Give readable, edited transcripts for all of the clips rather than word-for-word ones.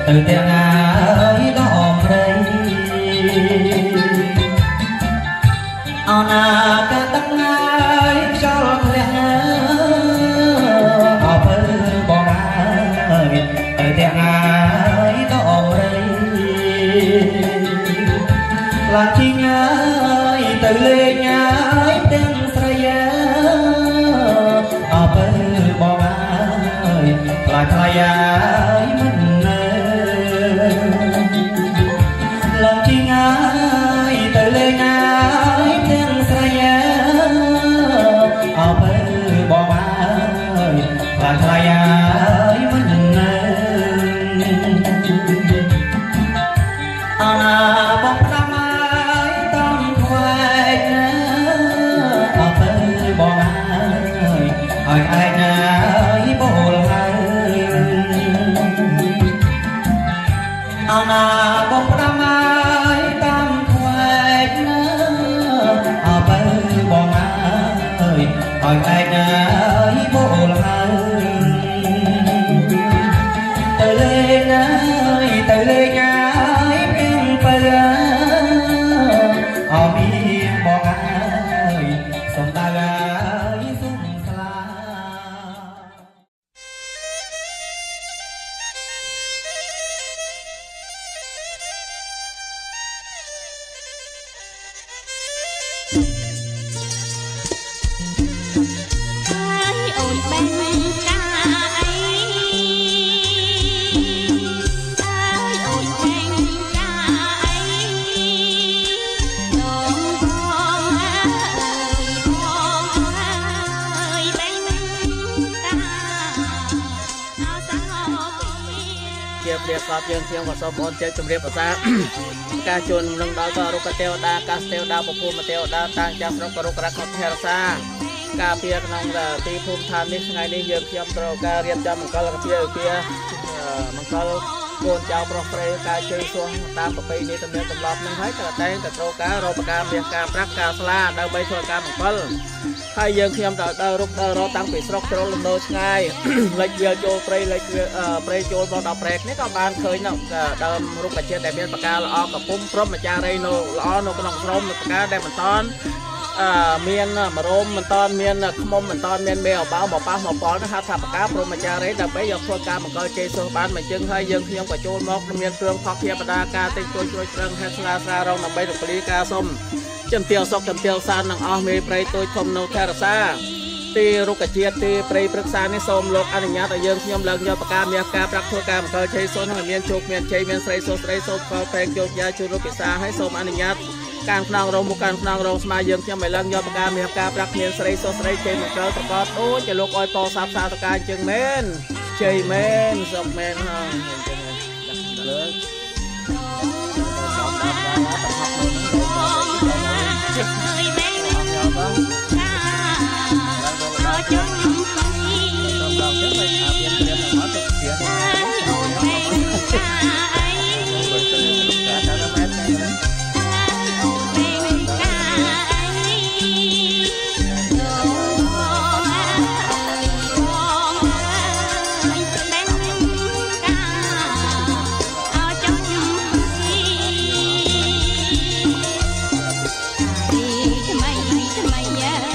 từ tiếng ai đó prey ona cả tắc ai cho lẽ ở bên bỏ ai từ tiếng ai đó prey là chi nhai từ lên nhai tiếng say ở bên bỏ ai là thay ai mình làm chi nhai từ lên nhai tiếng say ở bên bỏ ai là thay ai mình bóng năm ai tâm khoai ở bên bỏ ai ai ai bồ lại bóng năm ai tâm khoai ở bên bỏ ai ai bồ lại từ lên ai bên bờ ở miền bỏ ai sông ta gái sông xa Điệp pháp dương thiên và sông ôn chơi chùm điệp ở xa ca chuồn nâng đó có rục teo đa ca teo đa bộ phù mà teo đa tăng chas rục rục rạc ngọt heo xa ca phía nông là ti phùm than đi ngày đi dương khiêm trâu ca riêng cho mình có là phía kia mình có côn chào pro frey ca chơi xuống tam bậc đi tầm niệm tầm lọp nâng hết cả tay cả trâu cá rô ca miếng ca rắc ca sla đâu bay thôi ca mình có hai dương khiêm trâu đâu rục đâu rô tăng bị sọc trâu lần đôi ngày lệch giờ trâu frey lệch frey trâu vào đọc rẹt nếu các bạn khơi nông đầm rục cả trên đại miền bậc ca là cả pum prom mà cha đây nô lo nô cái nòng prom bậc ca đem mình ton miền mà rôm mình ton miền khom mình ton miền mèo báo một bao một bó nó hát thập cá prom mà cha đấy đầm bây giờ thôi ca mình coi chơi số bán mình chân hai dương khiêm và trâu mọc miền phương phật hiệp đa ca tinh trôi trôi trăng hết la sa rong đầm bây được lý ca sôm chấm tiêu sọc chấm tiêu san nằng ao mê prey tôi thom nô thà sa ti rục chiết ti prey prắc sa ni sôm lộc anh nhát ở dương khiêm lần do bậc ca miền ca prắc thôi ca mình coi chơi số nó miền chục miền chơi miền sấy số coi prey chục gia chu rục saให้สมanh nhátการพนังรองมุการพนังรองสมาเยืองยังไม่เลิกยอมการมีกาปรักเมียนสไลโซสไลเชนมันเกิดตะกอดโอ้จะลูกอ้อยปอซับซาตะการจึงเมนเชยเมนสมเมนฮะเลิกHãy subscribe cho kênh Ghiền Mì Gõ để không bỏ lỡ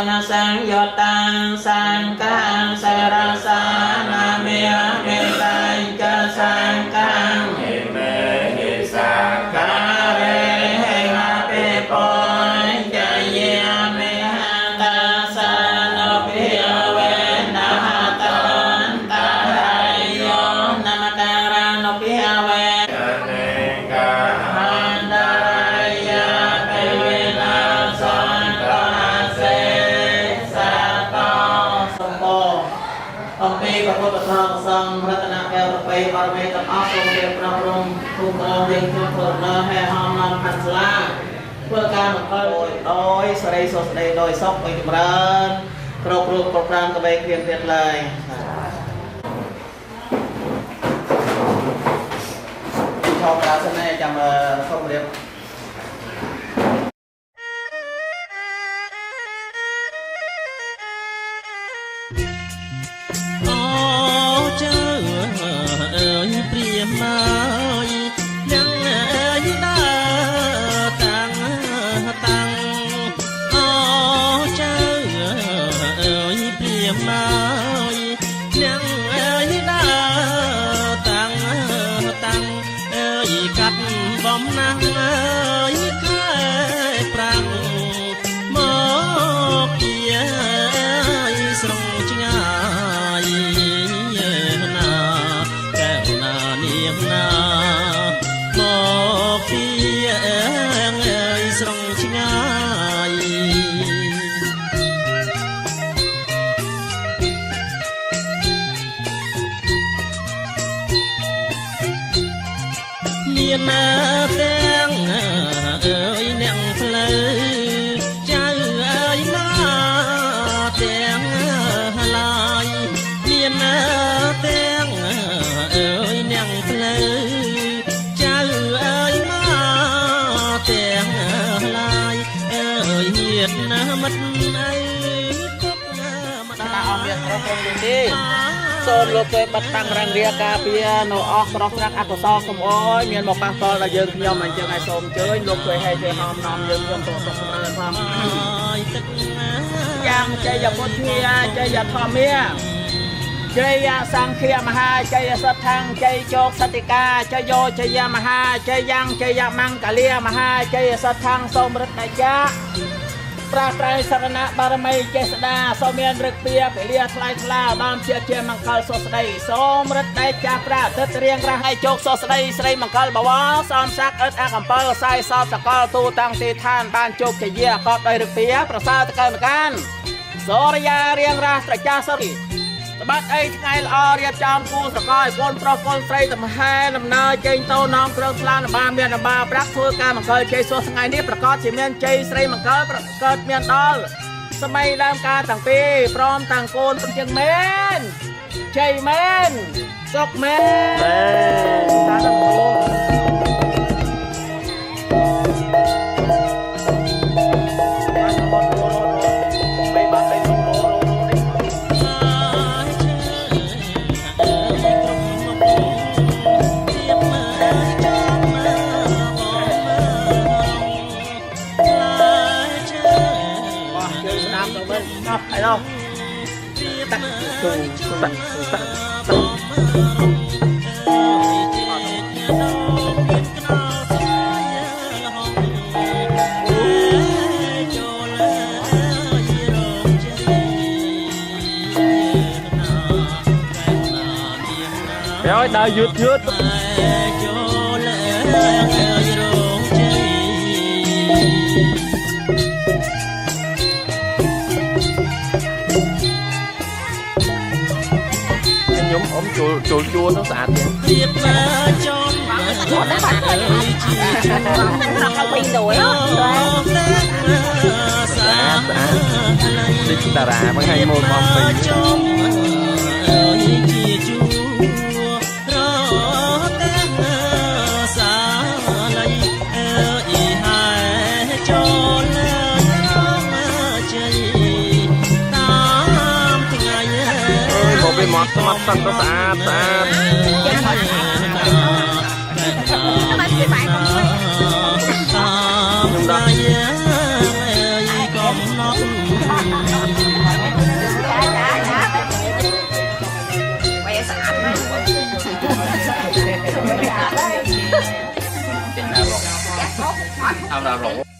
ณสังยตังสังฆังสรสานาเมเมตังจะสังฆังเมหิสังฆาเรหะเปปอยจะเยเมหังตาสานภิเวนะหะตันตาไรโยนามการานภิเวพระพุทธธรรมสังฆรัตนแก้วไปบารมีตัมอาสมเด็จพระบรมครูกรองเด็กทุกคนนะให้ห้ามนำพันสลาเพื่อการบรรเทาโดยสไลโซสไลโดยซอกไปจำเริญครบรูปครบร่างกระเบยเพียงเพียงเลยชอบราสนะจำส้มเรียบเปรียบมายังได้ตังอ๋อเจ้าเปรียบมายังได้ตังกัดบอมนังแค่ปรังหมอกเกียสรงจงายบอกพี่สรงชิงายเนียนแตงเนียงเพลใจหน้าแตงลายเนียนแตงเนียงเพลมัดไอ้กุ๊กมาดาอเมียครบองดีโซนโลกเคยบัดตั้งรังเรียกาเปียโนออกรอกรักอักษรสมโอยเมียนบอกปากตอลยืนยอมมันเจอไอ้สมเจอโลกเคยให้เจอหอมน้อมยืนยอมตัวตกมาเลยความยังใจอย่าพุทเทียใจอย่าทอเมียใจยาสังเคียมหาใจยสัทธังใจโจกสติกาใจโยใจยามหาใจยังใจยมังกะเลียมหาใจสัทธังสมฤทธิ์นายะปราไตรสรณะบารมีเจษดาสมเมียนรึกเปียไปเลียทลายทลาบามเชียเชียมังคลสดใดสมฤทธิ์ได้จากปราทิตเรียงระให้โจกสดใดสไลมังคลบวรสอมซักเอิดอักอัมเปอร์ไซสอบตะกอตูตังตีทานบานโจกเจียกอบได้รึกเปียประสาตะเกินกันโสรยาเรียงระตระจาสริตบัดไอ้ไงลอเรียบจอมกูสกอยคนโปรคนไตรตมแห่นำเนยเจงโตน้องเครื่องพลานบาเมียนบาปรักทัวการมังเกยเจสวสไงนี้ประกอบจิเมียนเจสไลมังเกยประกอบเมียนดอลสมัยดามการต่างปีพร้อมต่างโกนเป็นจังเมนใจเมนสกเมนตาต่างโกไอ้เราตักตูตักเดี๋ยวได้หยุดnhóm ốm chua chua nó sạch vậy. Một cái bánh này học là pin đuổi đó. Đi tà rà mới hay môn mong pin. Mọt xanh nó sạch nhưng đó เอาเราหลง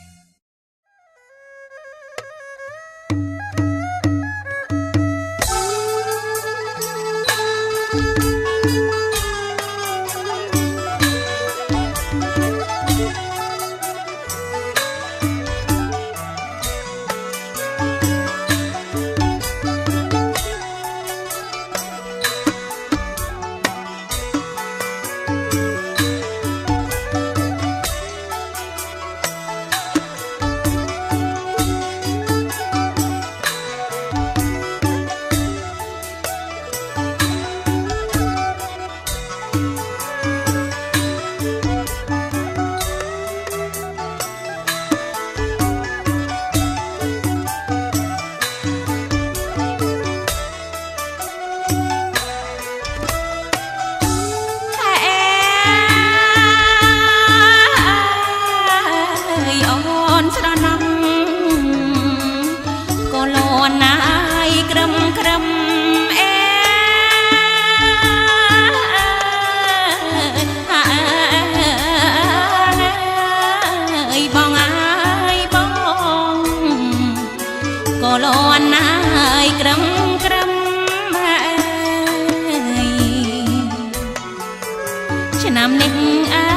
ឆ្នាំនេះអា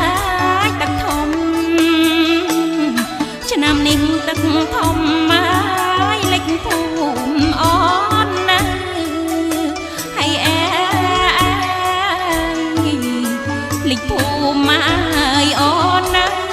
ចទឹកធំឆ្នាំនេះទឹកធំហើយលិចភូមិអនណាហើយលិចភូមិហើយអនណាស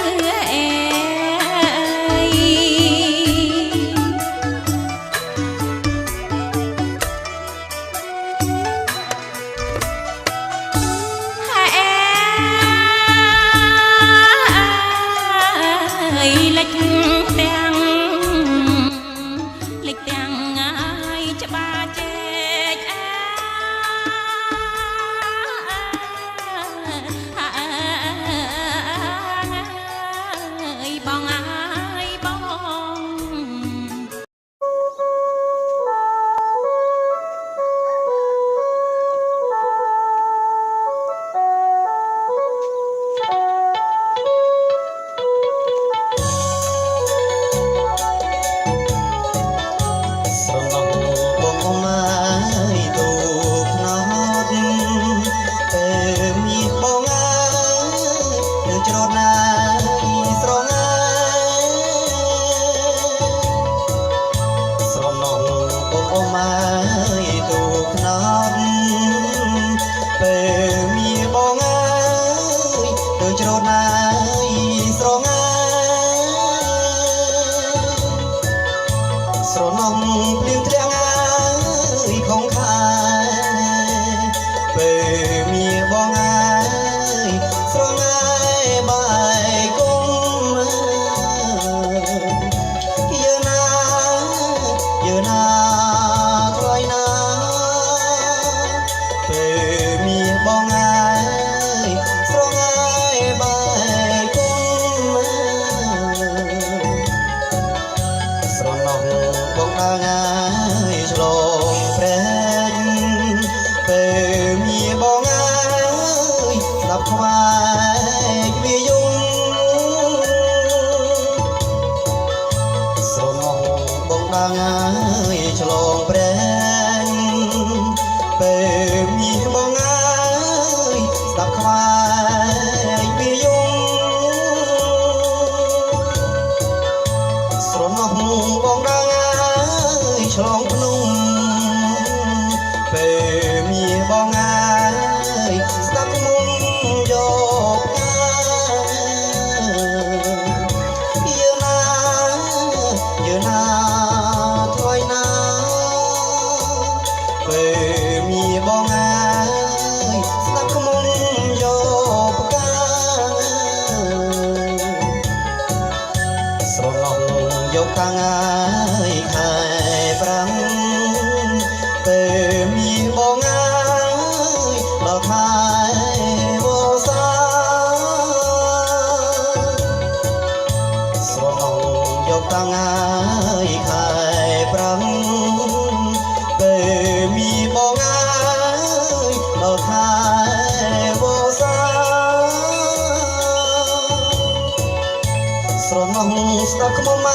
ស្រណងស្ដាប់ខ្មុំម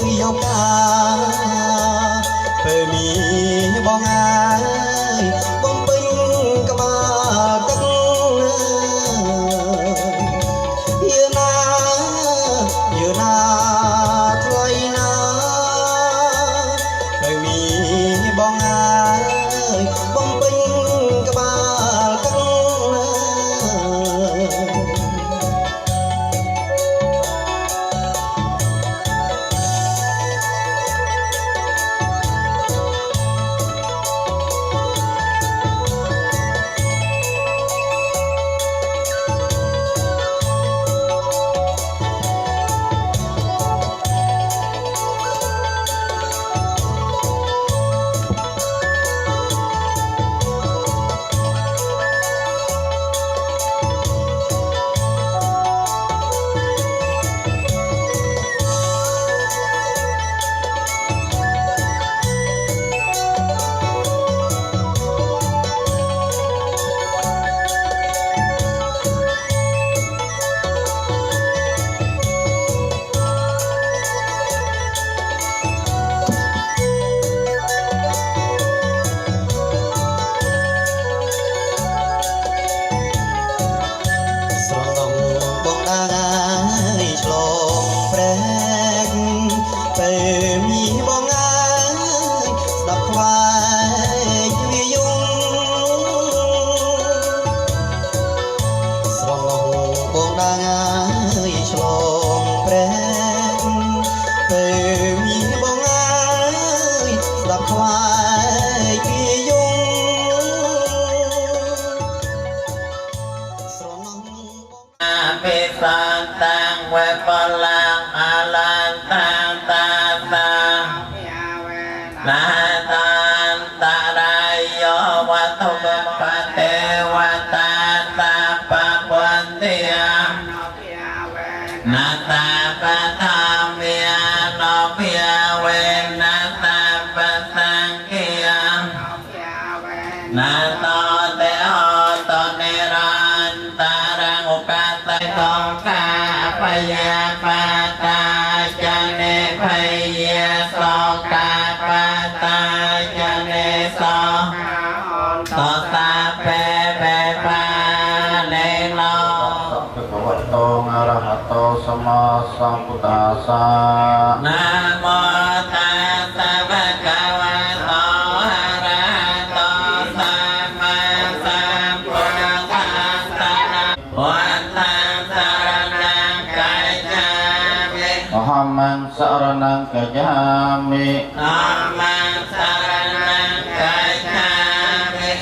កយកកាពេលមានបងអើយបំពេញក្បាលទឹកយឺណាថ្លៃណាពេលមានបងអើយបំពេញក្បាលទឹក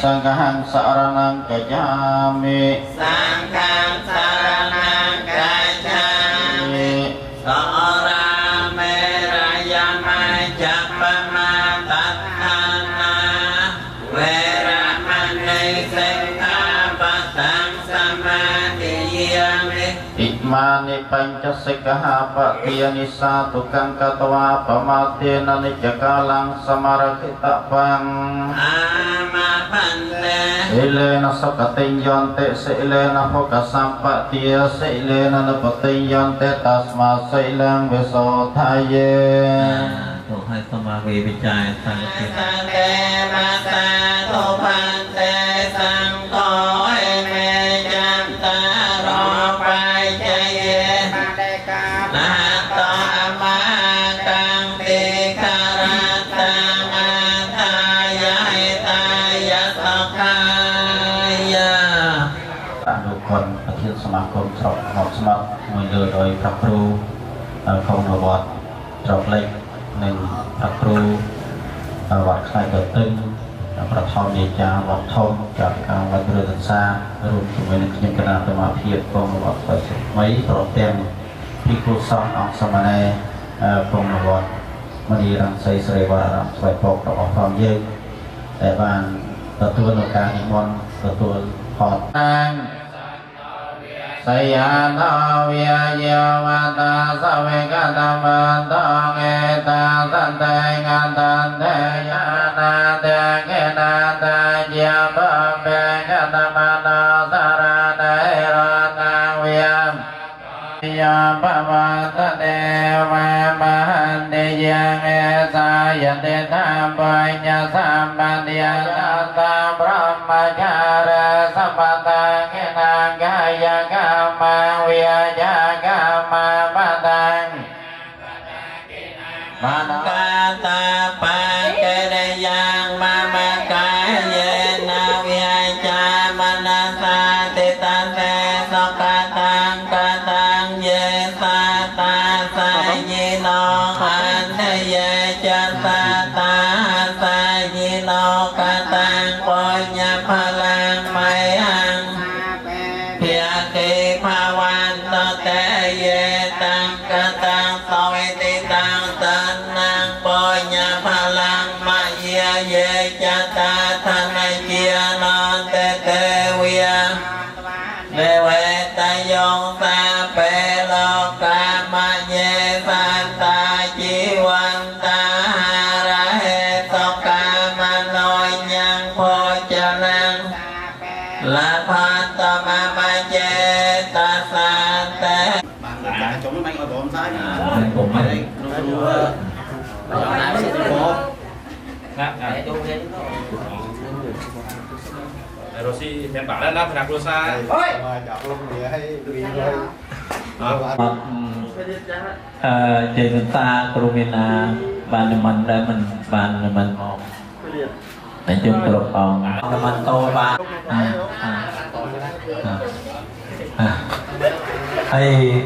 Sangkahan saranang kajami Sangkan saranang kajami Seorang meraya majapama tathana Weramani sekta batang samadhiyami Ikmani pancasikaha paktiani satu kang katwa pamatina nijakalang samarakita pang Ilena sakatinjante se ilena fokasampa tia se ilena napatinjante tasma se ilang beso thaye Tuhan sama wiwijaya sangat Sante masa tupante sangko eme janta ropai jaye Nato amakang tikaratang ataya itaya sokaya ทุกคนประเทศสมาคมตรอกหอบสมัครมวยเรือโดยพระครูคงระวัดตรอกเล็กหนึ่งพระครูวัดคลายเกิดตึงประทอมเยจาวัดทองจากการวัดเรือศึกษารวมถึงในคณะสมาธิคงระวัดไปสุดไม่ตรอกเต็มพิคุสององสมาเนคงระวัดมณีรังไสเสรวารามสวยปกระวัดความเยอะแต่บางตัวโลกานิมนต์ตัวพอดตั้ง Sayana viyayavata savekatamantaṅ etasantaṅ yanate kenata jyapapekatamanā saranairatā viyam วัตเตวะมหันติยังเอสายติธรรมปัญญาสัมปันติยังตาพระมจารสัพพตังกินังกายกรรมวิยากรรมปัตตังมานาตาปัจเจเรยังมามกายเยนาวิจามนาสาติตันเตสกตังกตังเยสาตาสายยิโนอันเทเยจัตตาตาสายยิโนกตังปัญญาพลังไมหังเพียติภาวันตเตเยตังกตังสวิติตังตันนังปัญญาพลังมาเยเยจัตตาทนายเจียนอนเตเตเวียเนเวตยงสาเปโลกามาเยสันตาจีวันตาหาระเหตกามโนยังโพจนังละพัตตมามาเจตสาเต chúng nó ở bồn saiผมไม่ได้ Rosi hiện bảo là phải đặt Rosa. Chị mình ta Krumina bàn mình đây mình bàn mình nói chung được còn mình tô ba hay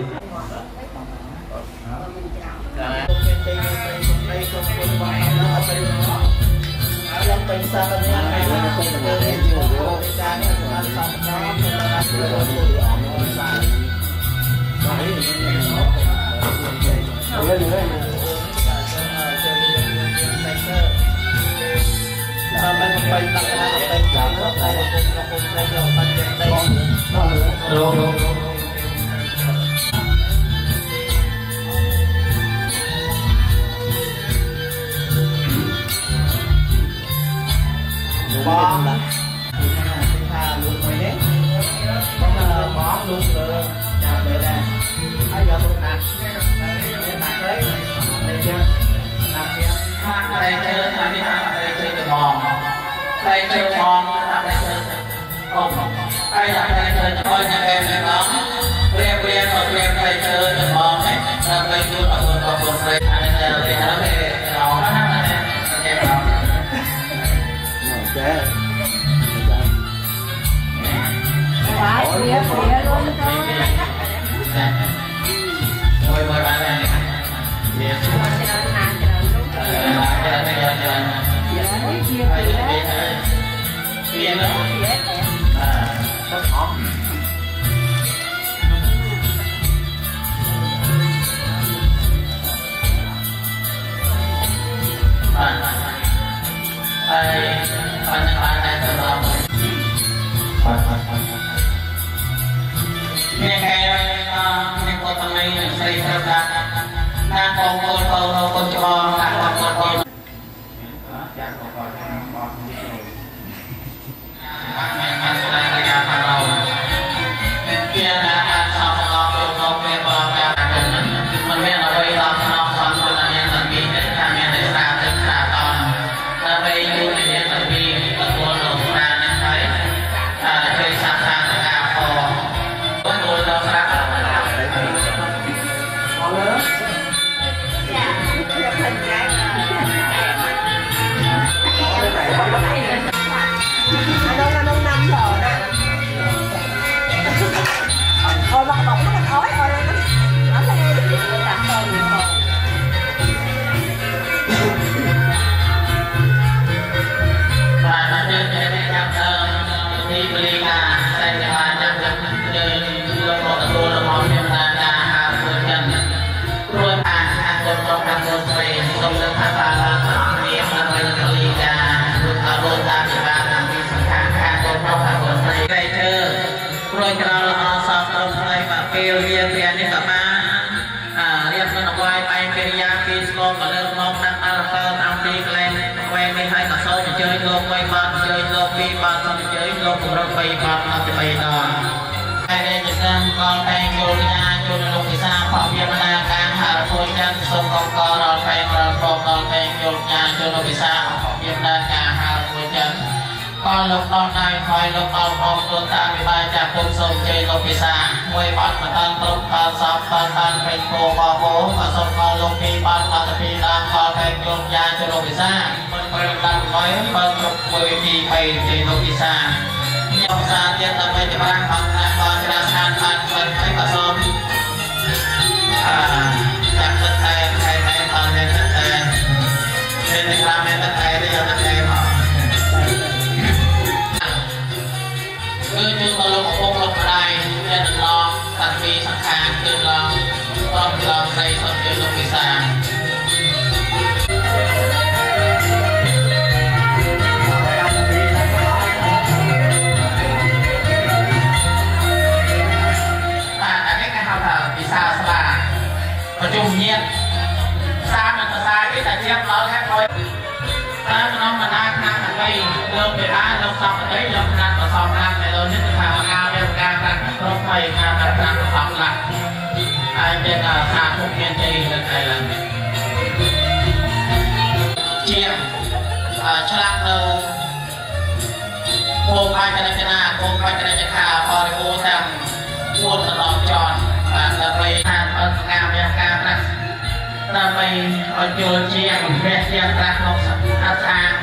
luôn rồi chào về đây ai giờ tôi nè nè đấy đây chưa đây chơi làm đi đây chơi được mòn đây chơi mòn đây chơi không ai là đây chơi coi nhà em này đó quen quen rồi quen đây chơi được mòn này đây chơi mà còn còn đây đây đây nó về đầu nó này em đó phải phía phía luôn mời mời bạn này nghe nghe có thằng này xây ra đang con cho đang con Anh năm rồi nè. Ôi bọc bọc nó còn ói rồi nó nghe được gì nó đặt rồi nhiều rồi. Rồi cho nó xong rồi mà kêu riêng riêng đi cả ba riêng nó quay bay kia ra kia xuống và lên mong đang ăn cơm ăn đi lên quay mấy hai cả sâu chơi lô quay bàn chơi lô phi bàn xong chơi lô cùng rồi quay bàn nó thì bay đó hai đây chúng ta con tay vô ra vô lô thì xa khỏi យកញ៉ាចូលលោកវិសាមានដើរការហៅមួយចឹងក៏លោកដល់ដៃខ້ອຍលោកដល់ផងទូតាវិបាយចាក់គុំសូមជ័យលោកវិសាមួយបាត់បតានគ្រប់ដល់សពតានពេញគោបបោក៏សូមដល់លោកពីបានបាត់ពីដើមដល់តែយកញ៉ាចូលលោកវិសាមិនប្រឹងដល់ហើយបើគ្រប់មួយទី3ជ័យលោកវិសាខ្ញុំសាទៀតដើម្បីច្បាស់អង្គណាក៏ច្រាសានបានមិនឲ្យក៏សូមจับตะไคร้ไข่ไข่ตอนเล่นตะไคร้เล่นในกลางเล่นตะไคร้ได้ยังตะไคร้หรอคือจุดตลกพงลงมาได้เล่นลองตัดปีสังขารคือลองต้องลองใส่สดเดือดลงพิซซ่าประชุมเงียบซามันจะซาที่แต่เทียบเราแค่คอยถ้าน้องมาได้ขนาดไหนเริ่มไปได้เราสอบไปได้เราขนาดต่อสอบขนาดไหนเราเนี่ยจะทำงานเรื่องการตัดรถไฟงานตัดการต่อสอบหลักไอ้เป็นขาดทุกเงินใจอะไรล่ะเจียมฉลาดเราโกงไปกันจะนาโกงไปกันจะขาพอโกงทำพูดตลอดจอนเราไปทานงานอย่างการรักเราไปเอาโยนเชียงแม่เชียงรักนกสัตว์ทาง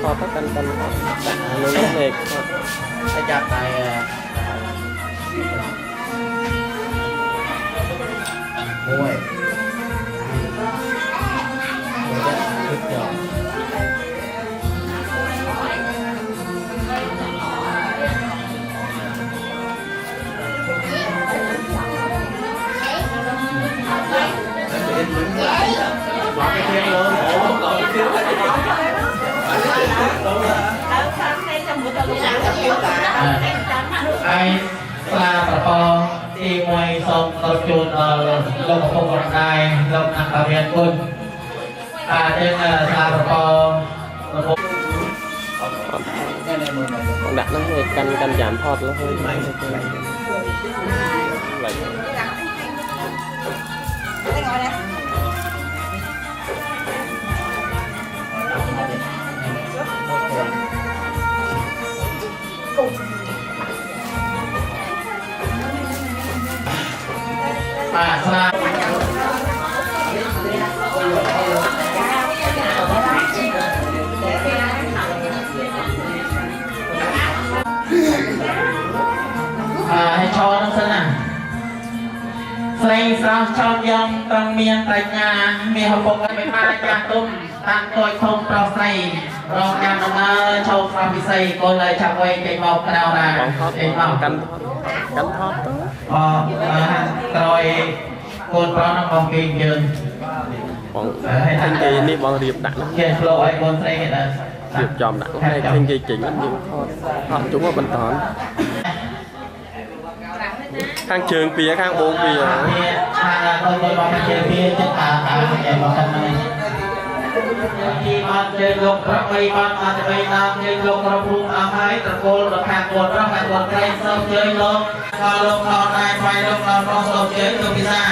พอก็กันลงเล็กให้จับไปโอ้ยชุดเดียว ai là bà con đi ngoài sông tập trung lông không còn ai lông nặng cả miền quân trên là bà con đặt nó hơi canh giảm thọt nó hơi mạnh vàให้ชอนักสนะใส่สาวชอบยองต้องเมียนแต่งงานมีหัวปกกันไปมาจากตุ้มตั้งตัวทงเราใส่รองงานออกมาโชว์ความพิเศษก็เลยชักไว้ใจเบากระดาวนาใจเบากันทอดพอตรอยโกนเพราะน้องมองกินยืนให้ท่านใจนี่บางเรียบดักนะเกี่ยวโปรไอ้โกนใส่เห็นอะไรเรียบจอมดักให้ท่านใจจริงนั่นยิ่งทอดchúngว่าบรรทอนข้างเชิงปีข้างโบงปีข้างคนมองเชิงปีจะตาใหญ่บอกกันไหมที่มันเชิงลงพระไปมันมาจะไปนำเชิงลงพระภูมิอาภัยตะโกนระฆังโกนร้องกันโกนใครเสมเชิงลงพอลงนอนนายไฟลงนอนร้องเสมเชิงลงพิซซ่า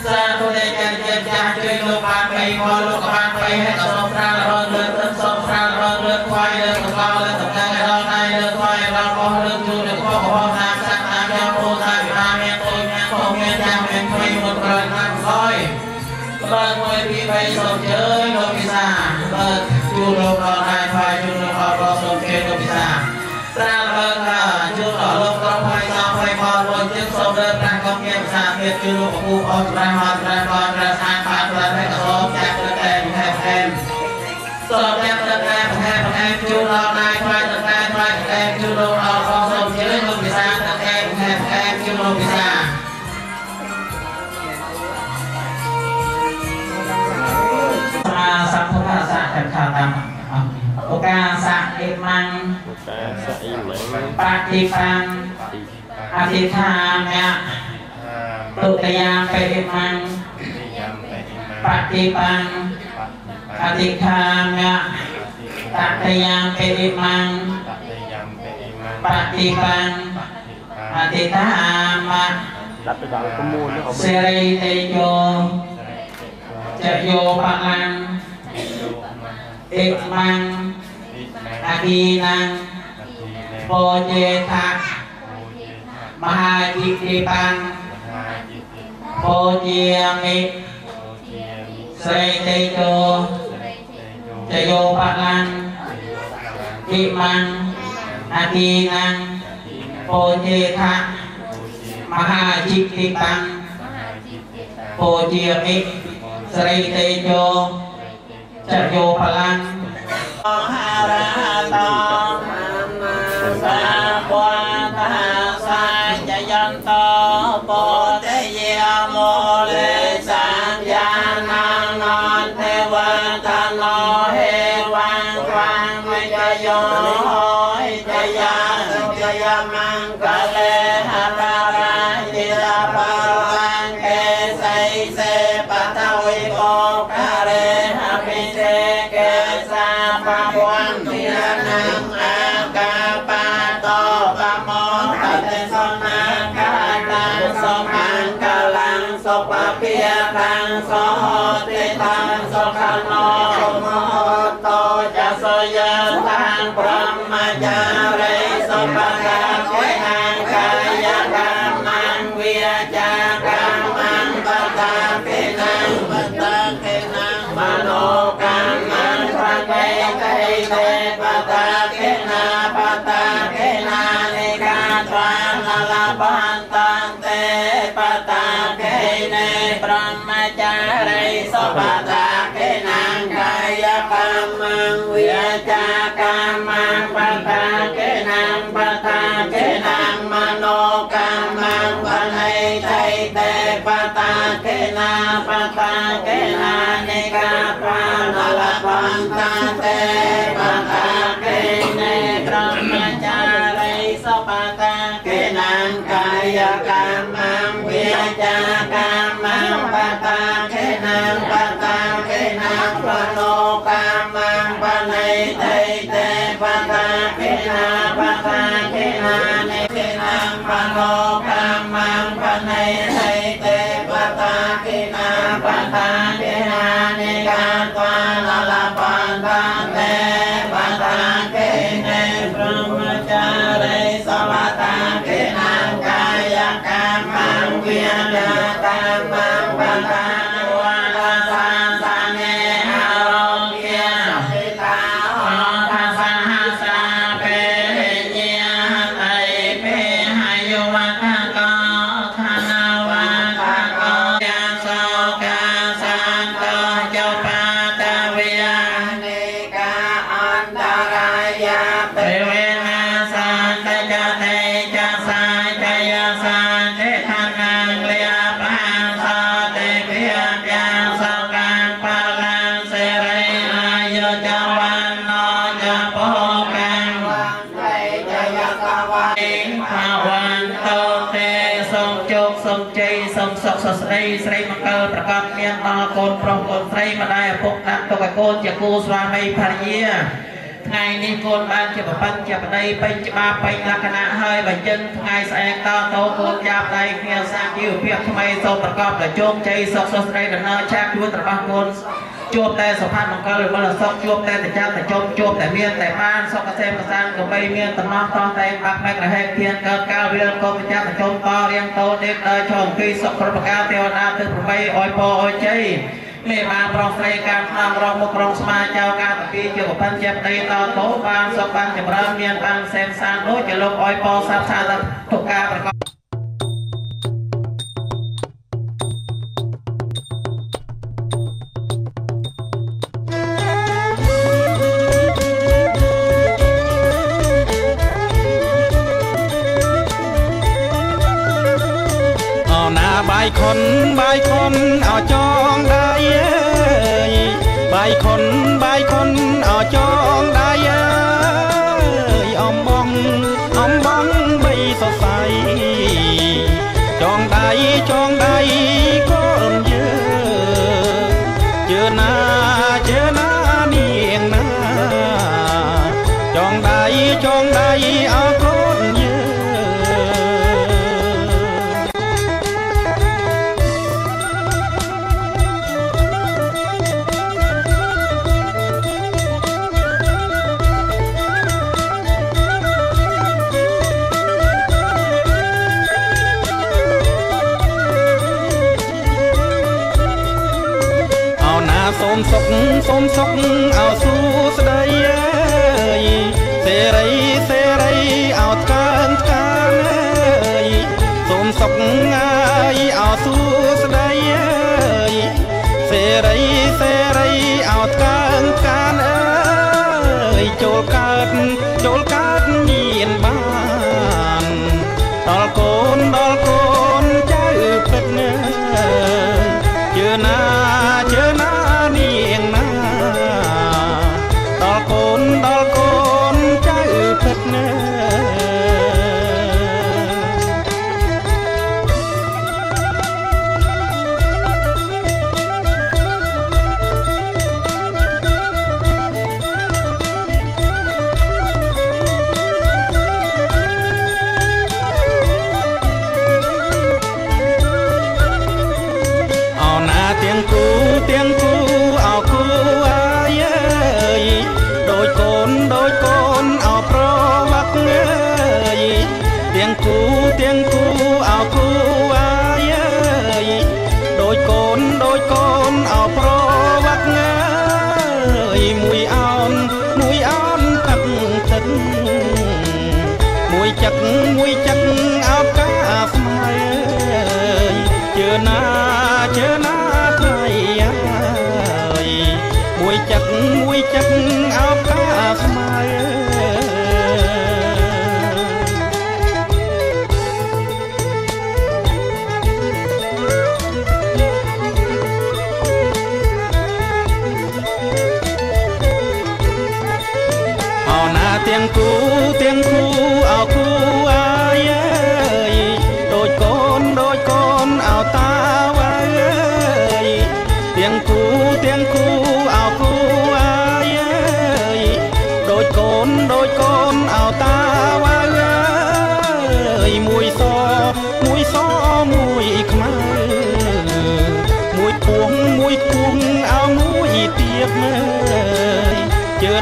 ซาตัวเด็กจะเจ็บจากเชิงลงบานไปพอลงบานไปให้สมพระรอนเลือดเลือดสมพระรอนเลือดควายเลือดตะกอเลือดตะกางรอนนายเลือดควายรอนพอเลือดจูเลือดพ่อพ่อน้ำสักน้ำยาโพธาวิมาเมียโตเมียโตเมียจางเมียไฟหมดเกินน้ำซอยเปิดมวยพี่ไปสมเชยโลพิซาเปิดจูโลกรอนายไฟจูโลกรอสมเชยโลพิซาตราเบิร์ค่ะจูโลโลกรอไฟสามไฟพอลจึงสมเดินตั้งกองเมียพิซาเมียจูโลกปูออกตรามาตราบอลตราสานผ่านตราให้กระสอบจากตราแดงแทบแทนสอบจากตราแดงแทบแทนจูโลนายไฟตราแดงไฟแดงจูโลออกสมเชยโลพิซาตราแดงแทบแทนจูโลพิซาสัมพุทธะสัจจตังโอกาสะเอมังปฏิปังอธิธามะตุตยามเปริมังปฏิปังอธิธามะตัตยามเปริมังปฏิปังอธิธามะเสรีเตโยจะโยปะลังเอกมังอาดีนังโปเจทะมหาจิติปังโปเจมิเสยเตโยจะโยปะลังอิมังอาดีนังโปเจทะมหาจิติปังโปเจมิเสยเตโยจะโยพลังหาราตองสาปวันทหาสายจะยันโตโปเตเยโมเลสัญญานังนอนเทวันทโนเฮวังควังไม่จะโยจะยาจะยามังกะเลหะตาราจิตาปารังเกไสเสปะทวิโกกะเรหะปิเตเกสาปะวันทินังอากาปะโตปะโมตะเตสนาคาตังสมังกะลังสปะเปียตังสโหติตังสขันโนโมโตจะสยตังพรหมจาริสปะทาเวหังกายกรรมังวิยาจากรรมังปะตาเปนังปะตาเปนังมโนกรรมังปะเตเตเตปะตาเปนาปะตาเปนานิกาตวานาลาปันตังเตปะตาเปเนปรหมจาริสปะตาเปนังกายกรรมังวิยาจากรรมังปะตาเปนังปะตาเปนังมโนกรรมังปะเนไตเตปะตาเปนาปะตาเปนานิกาตวานาลาปันตังเตปะตาเปเนปรหมจาริส นาปัตตาเกนาเนเกนังปะโลกัมมังปะเนไทเตปัตตาเกนาปัตตาเกนาเนกาตวาลาลาปันตาเตปัตตาเกเนพรหมจาริสวัตตาเกนังกายกรรมังเวียนตามังปัตตาស្រីស្រីមង្គលប្រកបមានដល់កូនប្រុសកូនស្រីម្ដាយឪពុកដាក់ទុកឲ្យកូនជាគូស្វាមីភរិយាថ្ងៃនេះកូនបានជាប្រពន្ធជាប្តីពេញច្បាប់ពេញលក្ខណៈហើយបើចឹងថ្ងៃស្អែកតទៅកូនចាប់ដៃគ្នាសាមជីវភាពថ្មីសូមប្រកបដោយជោគជ័យសុខសស្រីដំណើរឆាកជួនរបស់កូនជួបតែសុភមង្គលវិលសុខជួបតែចតជួបតែមានតែបានសុខកសេមកសានក៏បីមានតំណោះតោះតែបាក់មែករហេធានកើតកាលវិលកុំចតតរៀងតោទេដើរឈរពីសុខប្រការទេវតាទឹកប្របីអយពអយជ័យមេបានប្រុសស្រីការផ្នំរងមុខរងស្មាចៅការតាពីជាប្រពន្ធជាប្តីតតោបានសុខបានចម្រើនមានបានសេមសានដូចជាលោកអយពសាប់សាទុការប្រកប បាយខុនឲ្យចងដៃអើយបាយខុនឲ្យចងដៃអើយអំបងបីសរសៃចងដៃកូនជឿណានាងណាចងដៃឲ្យកូនយើង សូមសុខឲ្យសួស្ដីអើយសេរីឲ្យកើនអើយសូមសុខឲ្យសួស្ដីអើយសេរីឲ្យកើនអើយចូលកើតញៀនបានដល់កូនចៅពិតណាជឿណានាងណាដល់កូនចៅពិតណា ទាំងគូអោគូអាយអើយដូចកូនអោប្រវត្តិអើយទាំងគូអោគូអាយអើយដូចកូនអោប្រវត្តិអើយមួយអោនទឹកមួយចឹកអោកាស្មៃជឿណាមួយចឹកអោបកាស្មៅ ទាំងគូអោគូអាយអើយដូចកូនអោតាវ៉ាយអើយទាំងគូអោគូអាយអើយដូចកូនអោតា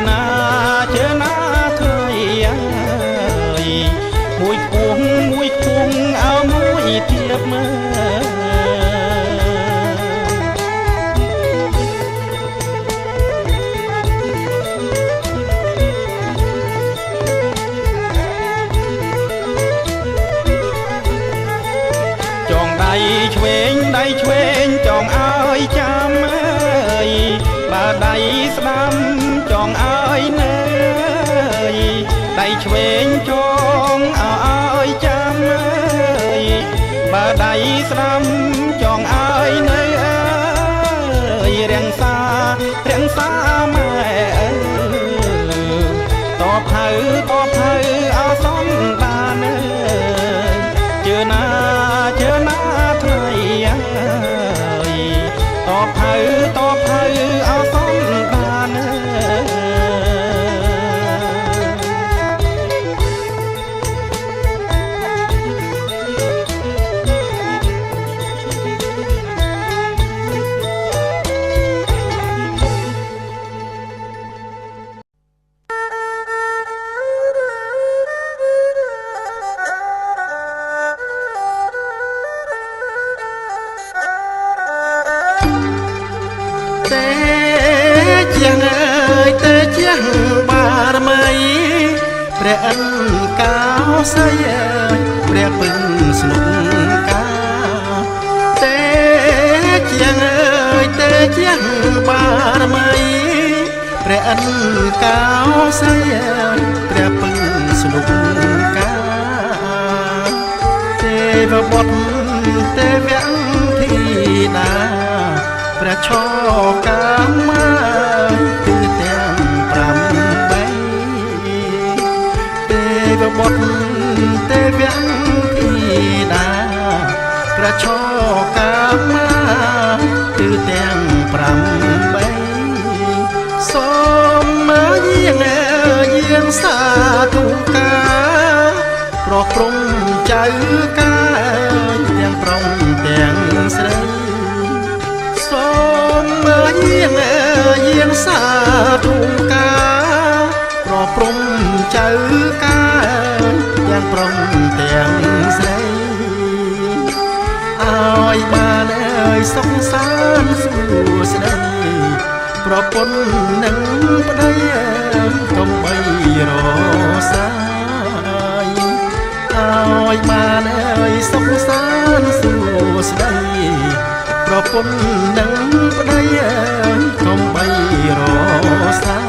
ណាថ្ងៃមួយខួងឲ្យមួយទៀតមើចងដៃឆ្វេងចងឲ្យចាំអើយបើដៃស្ដាំចងឲ្យនៅដៃឆ្វេងចងឲ្យចាំអើយបើដៃស្ដាំចងឲ្យនៅអើយរាំងសាម៉ែតបហៅអសំបានជឿណាថ្ងៃតបហៅអសំបានបារមីព្រះអិនកោសីព្រះពឹងស្នុកកាទេជាងបារមីព្រះអិនកោសីព្រះពឹងស្នុកកាទេវបុត្រទេវធីតាព្រះឆោកាមាគឺទាំងទេវបុត្រទេវធីតាព្រះឆោកាមាគឺទាំង8សូមមើលយាងសាធុកាប្រព្រំចៅកាទាំងប្រុងទាំងស្រីសូមមើលយាងសាធុកាប្រព្រំចៅកាទាំងប្រុងទាំងស្រីឲ្យបានសុខសាន្តសួស្តីប្រពន្ធនឹងប្តីកុំបីរសាយឲ្យបានសុខសាន្តសួស្តីប្រពន្ធនឹងប្តីកុំបីរសា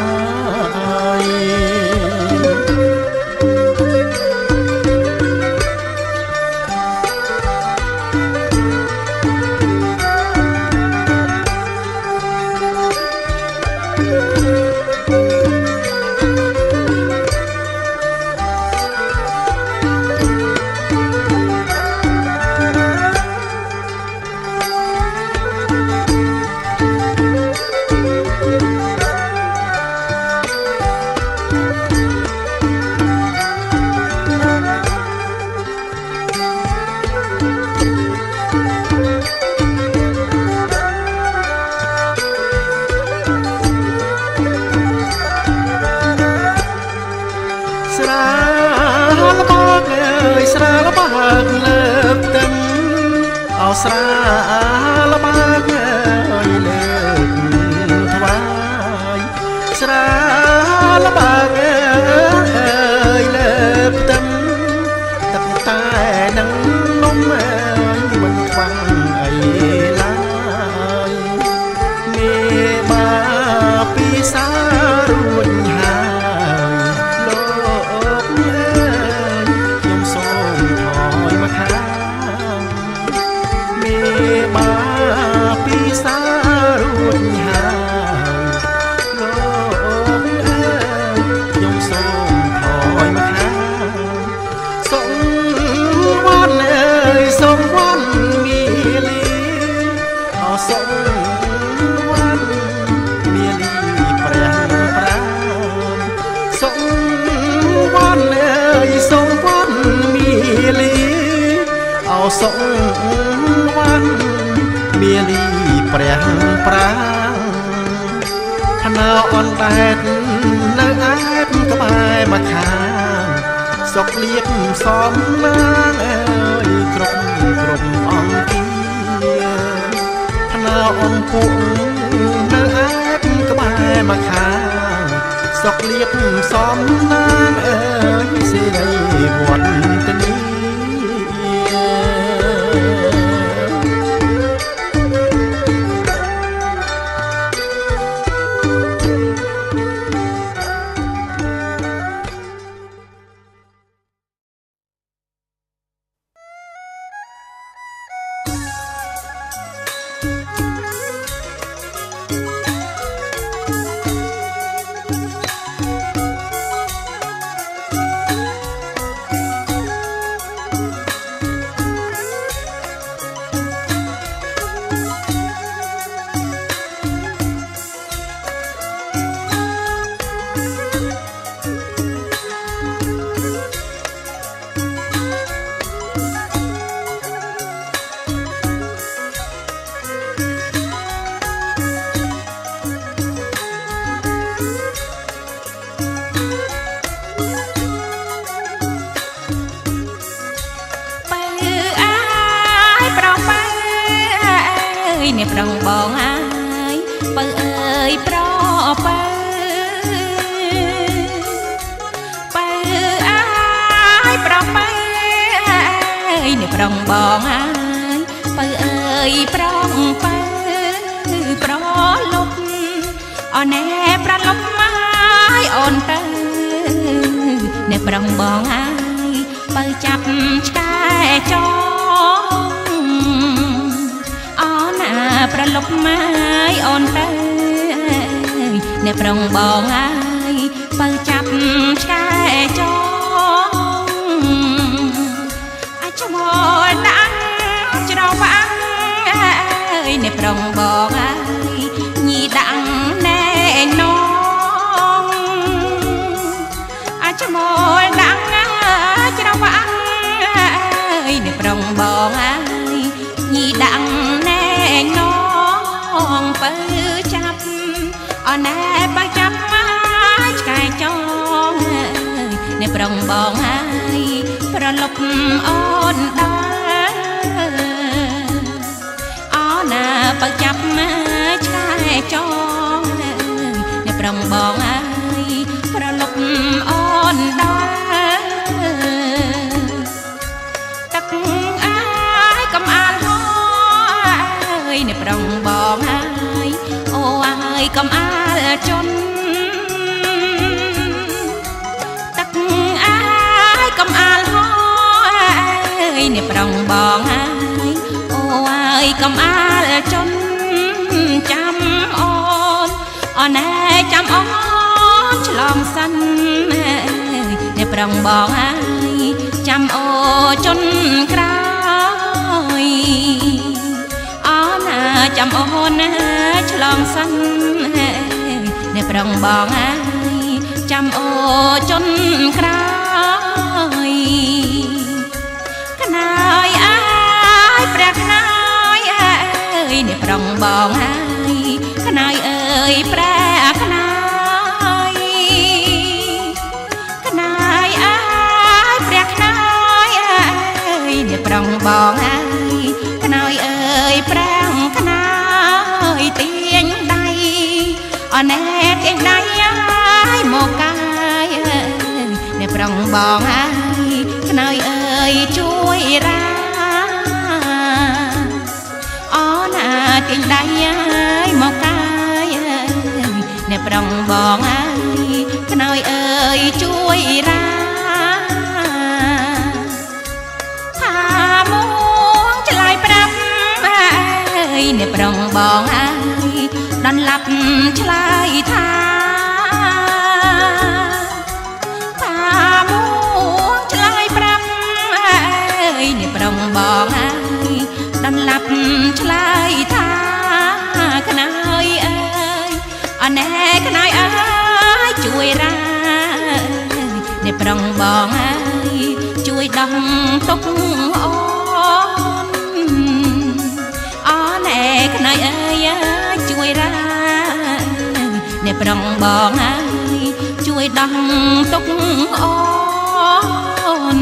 យស្រាលបាកលើកទឹកអោស្រាលបាកលើកថ្វាយស្រាលបាកលើកទឹកទឹកតែនឹងនំមិនខ្វាំងអីឡើយមេបាពីសារួចហើយលោកបាពីសារួចហើយលោកខ្ញុំសូមថយមកខាងសូមវ៉ាន់សូមវ៉ាន់មីលីអសូមវ៉ាន់មីលីព្រះប្រាណសូមវ៉ាន់សូមវ៉ាន់មីលីអសូមវ៉ាន់មាលីព្រះប្រាថ្នាអនដែត លៀបសំណាងអើយគ្រប់អង្គទីថ្នាអំពុកនៅអែបក្បែរមកខាងសុកលៀបសំណាងអើយសេរីវត្តនីអ្នកប្រងបងអើយបើអើយប្របើបើអើយប្របើអ្នកប្រងបងអើយបើអើយប្រងបើប្រលប់អណែប្រលប់មកអូនទៅអ្នកប្រងបងអើយបើចាប់ឆ្កែចោប្រលប់មកអូនទៅអ្នកប្រងបងអើយបើចាប់ឆ្កែចងអាចមកដាក់ច្រវាំងអើយអ្នកប្រងបងអើយញីដាក់ណែនងអាចមកដាក់ច្រវាំងអើយអ្នកប្រងបងអើយញីដាក់ណែនងបើចាប់អណែបើចាប់មកឆ្កែចងអ្នកប្រងបងហើយប្រលប់អូនដល់អណាបើចាប់មកឆ្កែចងអ្នកប្រងបងហើយប្រលប់អូនដល់ទឹកអាយកុំអាលហយអ្នកប្រងបងហើយអូហើយកុំអាលជន់ទឹកអាយកុំអាលហយអ្នកប្រងបងហើយអូហើយកុំអាលជន់ចាំអូនអូនឯងចាំអូនឆ្លងសិនអ្នកប្រងបងហើយចាំអូជន់ក្រោយចាំអូនណាឆ្លងសិនអ្នកប្រងបងអើយចាំអូជន់ក្រោយខ្នើយអើយព្រះខ្នើយអើយអ្នកប្រងបងអើយខ្នើយអើយព្រះខ្នើយខ្នើយអើយព្រះខ្នើយអើយអ្នកប្រងបងអើយខ្នើយអើយព្រះខ្នើយទាញដៃអណែទាញដៃហើយមកកាយអ្នកប្រងបងហើយខ្នើយអើយជួយរាអណាទាញដៃហើយមកកាយអ្នកប្រងបងហើយខ្នើយអើយជួយរាថាមួងឆ្លើយប្រាប់អ្នកប្រងបងអើយដនឡាប់ឆ្លើយថាមួងឆ្លើយប្រាប់អ្នកប្រងបងអើយដនឡាប់ឆ្លើយថាខ្នើយអើយអណែខ្នើយអើយជួយរាអ្នកប្រងបងអើយជួយដោះទុកអូខ្នើយអើយជួយរាអ្នកប្រងបងអើយជួយដោះទុកអូ น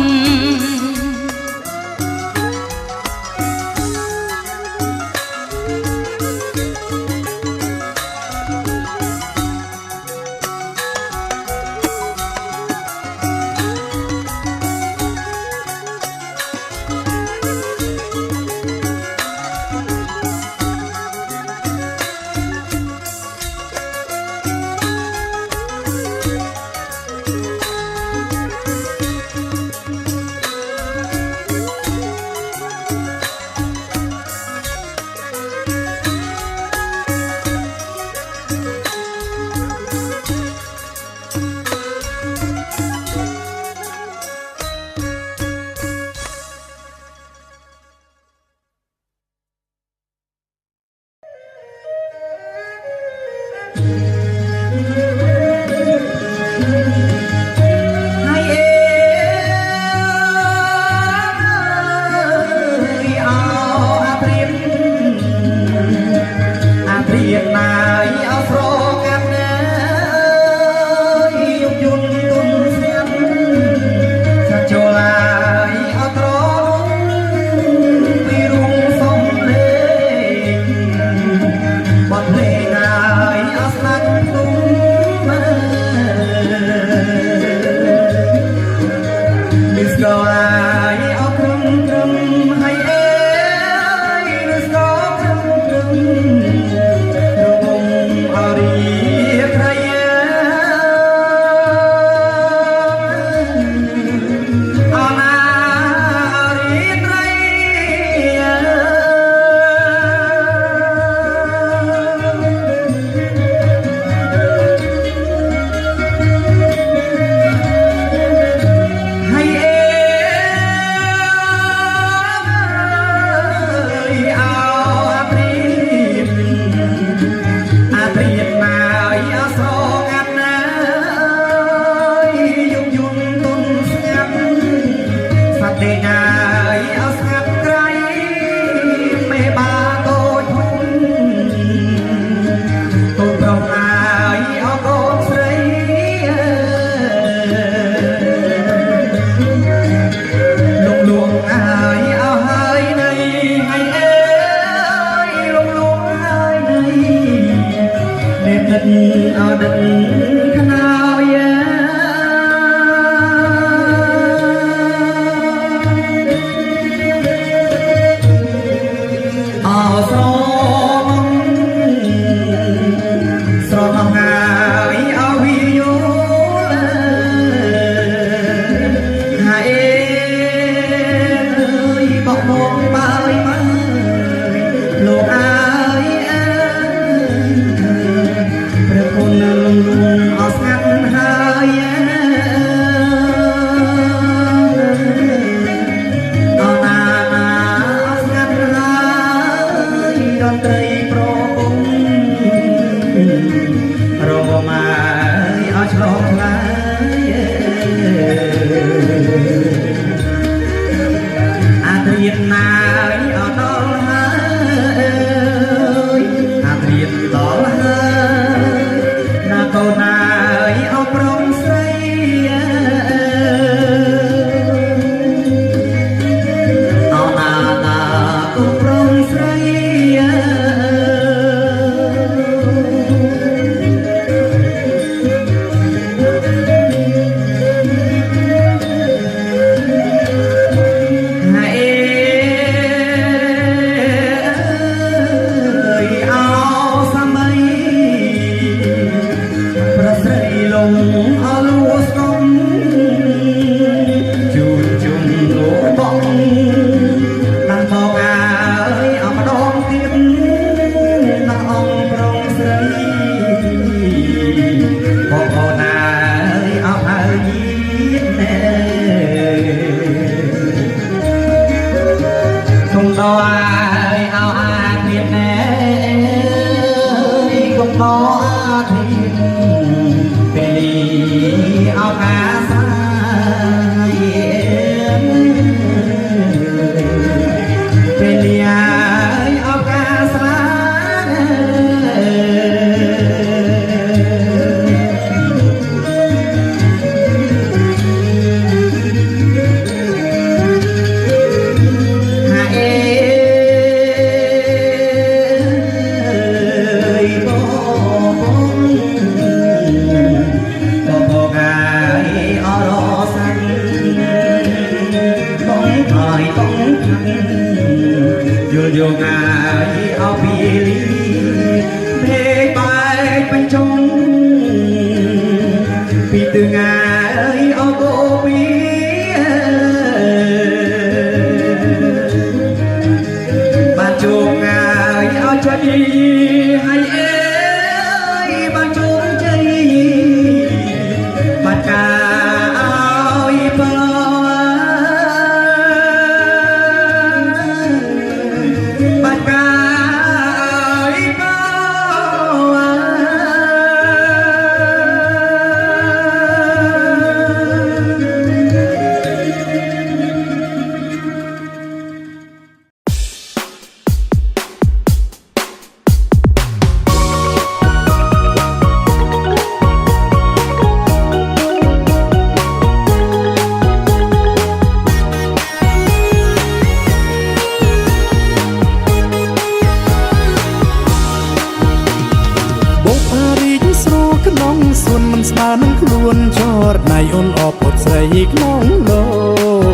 នឹងខ្លួនចរណៃអូនអពុតស្រីក្នុងលោ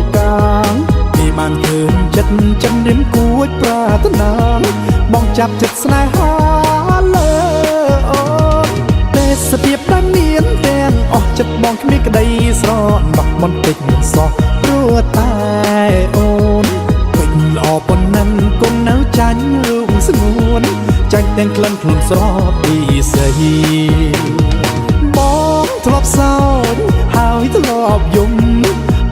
កកាងពីបានឃើញចិត្តចិនរៀមគួចប្រាថ្នាបងចាប់ចិត្តស្នេហាលើអូនទេសភាពដែលមានទាំងអស់ចិត្តបងគ្មានក្តីស្រណោះបន្តិចសោះព្រោះតែអូនពេញល្អប៉ុណ្ណឹងគុណនៅចាញ់រូបស្ងួនចាញ់ទាំងក្លិនខ្លួនស្រស់ពីសីបងធ្លាប់សោចហើយធ្លាប់យំ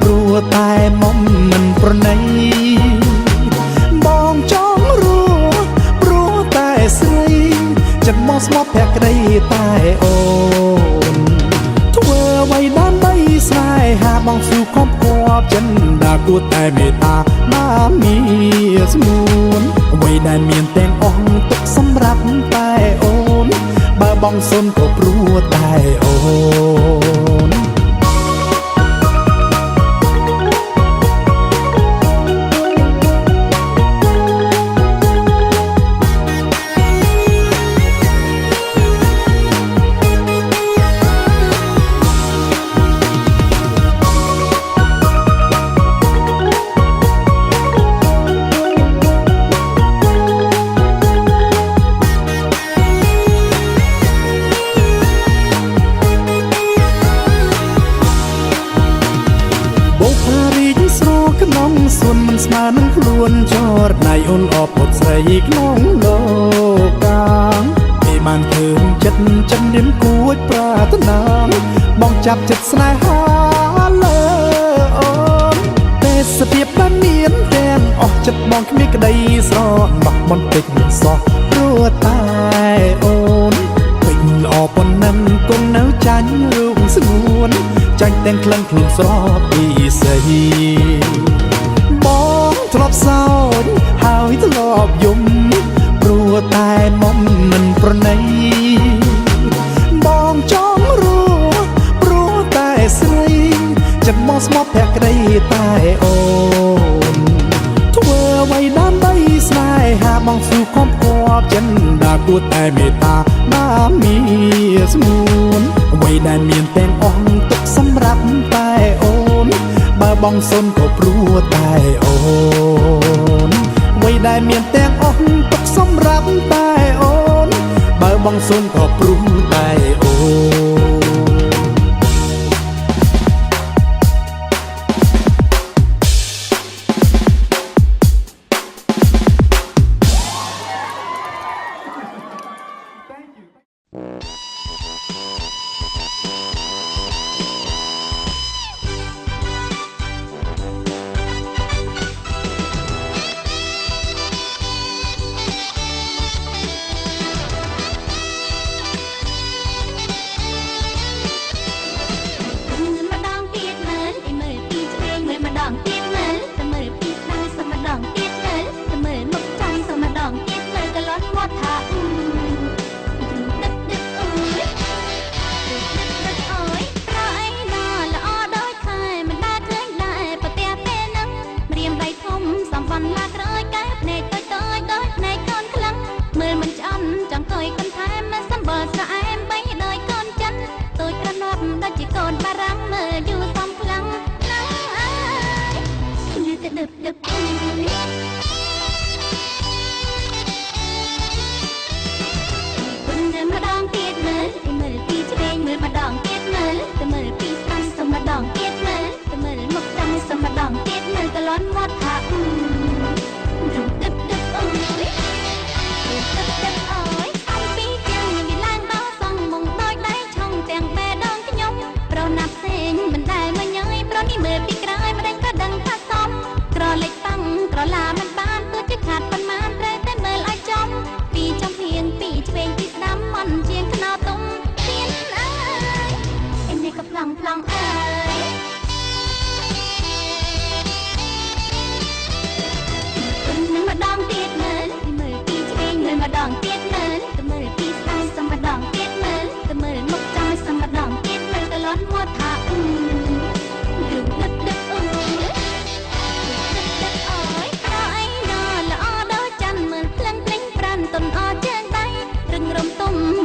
ព្រោះតែមុំមិនប្រណីបងចង់រស់ព្រោះតែស្រីចិត្តមកស្មត់ភក្តីតែអូនធ្វើអ្វីដើម្បីស្នេហាបងស៊ូខំគប់ចិនដាគួរតែមេត្តាបានមានស្មួនអ្វីដែលមានទាំងអស់ទុកសម្រាប់តែអូនបើបងសុនក៏ព្រោះតែអូនសួនមិនស្មើនឹងខ្លួនចរណៃអូនអពុតស្រីក្នុងលោកកាងពីបានឃើញចិត្តចិនរៀមគួចប្រាថ្នាបងចាប់ចិត្តស្នេហាលើអូនទេសភាពដែលមានទាំងអស់ចិត្តបងគ្មានក្តីស្រណោះបន្តិចសោះព្រោះតែអូនពេញល្អប៉ុណ្ណឹងគុណនៅចាញ់រូបស្ងួនចាញ់ទាំងក្លិនខ្លួនស្រស់ពីសីបងធ្លាប់សោចហើយធ្លាប់យំព្រោះតែមុំមិនប្រណីបងចង់រស់ព្រោះតែស្រីចិត្តមកស្មត់ភក្តីតែអូនធ្វើអ្វីដើម្បីស្នេហាបងស៊ូខំគប់ចិនដាគួរតែមេត្តាបានមានស្មួនអ្វីដែលមានទាំងអស់ទុកសម្រាប់តែអូនបើបងសុនក៏ព្រោះតែអូនអ្វីដែលមានទាំងអស់ទុកសម្រាប់តែអូនបើបងសុនក៏ព្រោះតែអូន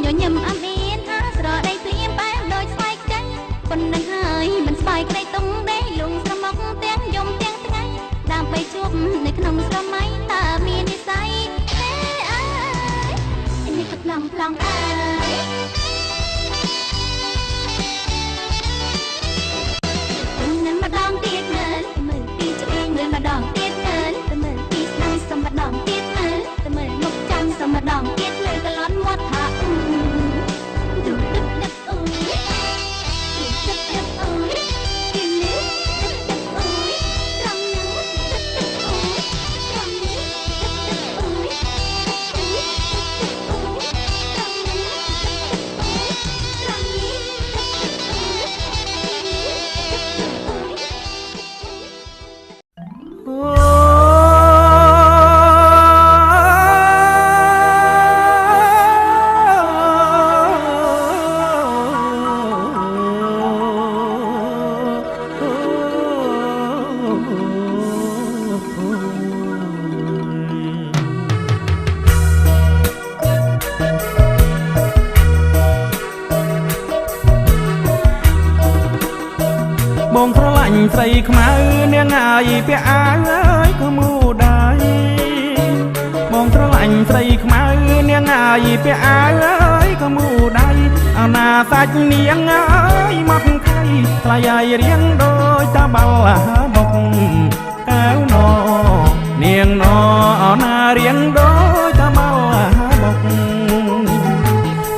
ញញឹមអំអៀនថាស្រដីភ្លៀងបែបដូចស្បែកចេញ យក្តីតុងដេះលងស្រមុកទាំងយំទាំងថ្ងៃដើម្បីជួបនៅក្នុងស្រមៃតើមាននិស័យទេអើយនេះក៏ប្លង់ប្លង់អើយនឹងម្ដងទៀតមើលមើលពីច្រៀងមើលម្ដងទៀតមើលទៅមើលពីស្ដាំសុំម្ដងទៀតមើលទៅមើលមុខចាំសុំម្ដងទៀតលើកលន់មាត់ថាดูดึกดึกโอ้ยดูดึกดึกโอ้ยกินนี้ดึกดึกโอ้ยรำนั้นดึกดึกโอ้ยรำนี้ดึกดึกโอ้ยโอ้ยดึกดึกโอ้ยรำนั้นดึกดึกโอ้ยรำนี้ดึกดึกโอ้ยกินนี้ดึกดึกโอ้ยបងស្រឡាញ់ស្រីខ្មៅនាងអាយពាក់អាវអើយក៏មូដៃបងស្រឡាញ់ស្រីខ្មៅនាងអាយពាក់អាវអើយក៏មូដៃអណាសាច់នាងអើយមកខៃថ្លៃឲ្យរៀងដូចតាបាល់បុកកៅណនាងណអណារៀងដូចតាបាល់បុក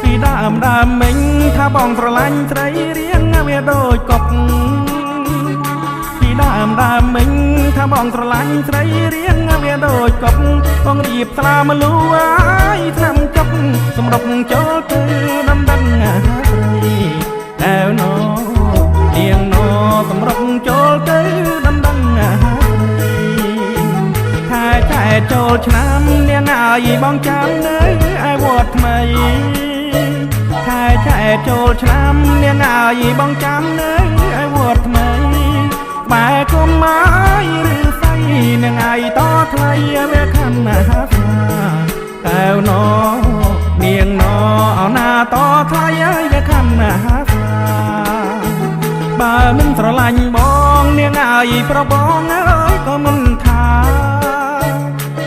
ពីដើមមិញថាបងស្រឡាញ់ស្រីរៀងវាដូចកុកដើមមិញថាបងស្រឡាញ់ស្រីរៀងវាដូចកុកបងរៀបស្លាមលូអើយថ្នាំចុកសម្រុកចូលទៅដំដឹងស្រីអើណនាងណសម្រុកចូលទៅដំដឹងស្រីខែចូលឆ្នាំនាងអើយបងចាំនៅឯវត្តថ្មីខែចូលឆ្នាំនាងអើយបងចាំនៅឯវត្តថ្មីបែកុំអើយឬស្អីនឹងឯតថ្លៃវាខំណាស់កែវណនាងណអណាតថ្លៃអើយវាខំណាស់បើមិនស្រឡាញ់បងនាងអើយប្របងអើយក៏មិនថា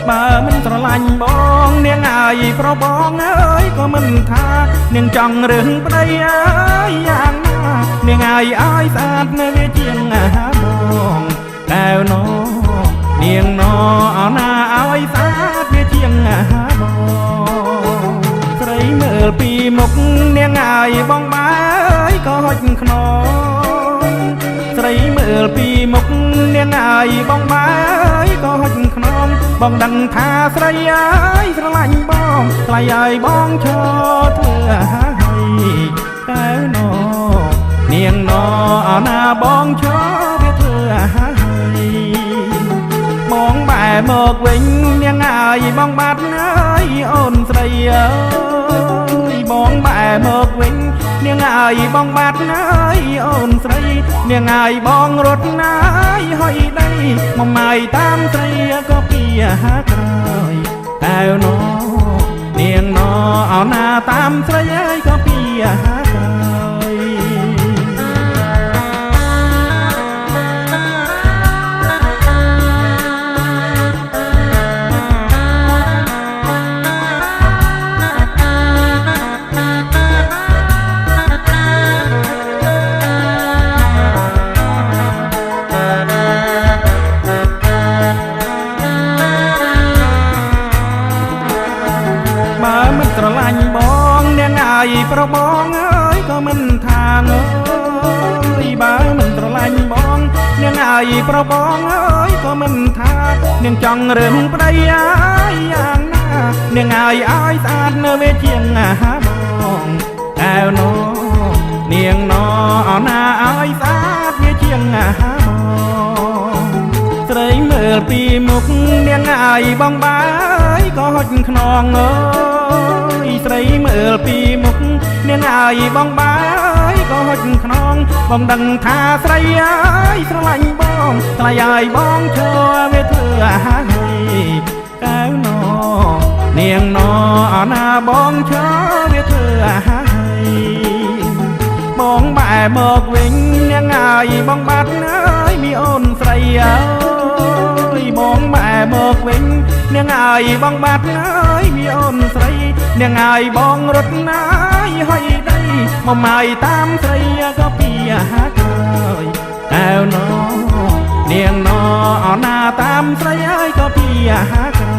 បើមិនស្រឡាញ់បងនាងអើយប្របងអើយក៏មិនថានាងចង់រឿងប្តីអើយយ៉ាងណានាងអើយឲ្យស្អាតនៅវាជាងបងកែវណនាងណអណាឲ្យស្អាតវាជាងបងស្រីមើលពីមុខនាងអើយបងបាយក៏ហុចខ្នងស្រីមើលពីមុខនាងអើយបងបាយក៏ហុចខ្នងបងដឹងថាស្រីអើយស្រឡាញ់បងថ្លៃឲ្យបងឈរធ្វើហើយកែវណនាងណអណាបងឈរវាធ្វើហើយបងបែរមកវិញនាងអើយបងបាត់អើយអូនស្រីអើយបងបែរមកវិញនាងអើយបងបាត់អើយអូនស្រីនាងអើយបងរត់ណាយហុយដីមកម៉ាយតាមស្រីក៏ពីក្រោយកែវណនាងណអណាតាមស្រីអើយក៏ពីក្រោយស្រឡាញ់បងនាងអើយប្របងអើយក៏មិនថាងើយបើមិនស្រឡាញ់បងនាងអើយប្របងអើយក៏មិនថានាងចង់រឿងប្តីអើយយ៉ាងណានាងអើយឲ្យស្អាតនៅវាជាងបងកែវណនាងណអណាឲ្យស្អាតវាជាងបងស្រីមើលពីមុខនាងអើយបងបាយក៏ហុចខ្នងអើយស្រីមើលពីមុខនាងអើយបងបាយក៏ហុចខ្នងបងដឹងថាស្រីអើយស្រឡាញ់បងថ្លៃឲ្យបងឈរវាធ្វើហើយកែវណនាងណអណាបងឈរវាធ្វើហើយប បងបែមកវិញនាងអើយបងបាត់អើយមីអូនស្រីអើយបងបែមកវិញនាងអើយបងបាត់អើយមីអូនស្រីនាងអើយបងរត់ណាយហុយដីមកម៉ាយតាមស្រីក៏ពីហាក្រោយអើណោនាងណោអោណាតាមស្រីអើយក៏ពីហាក្រោយ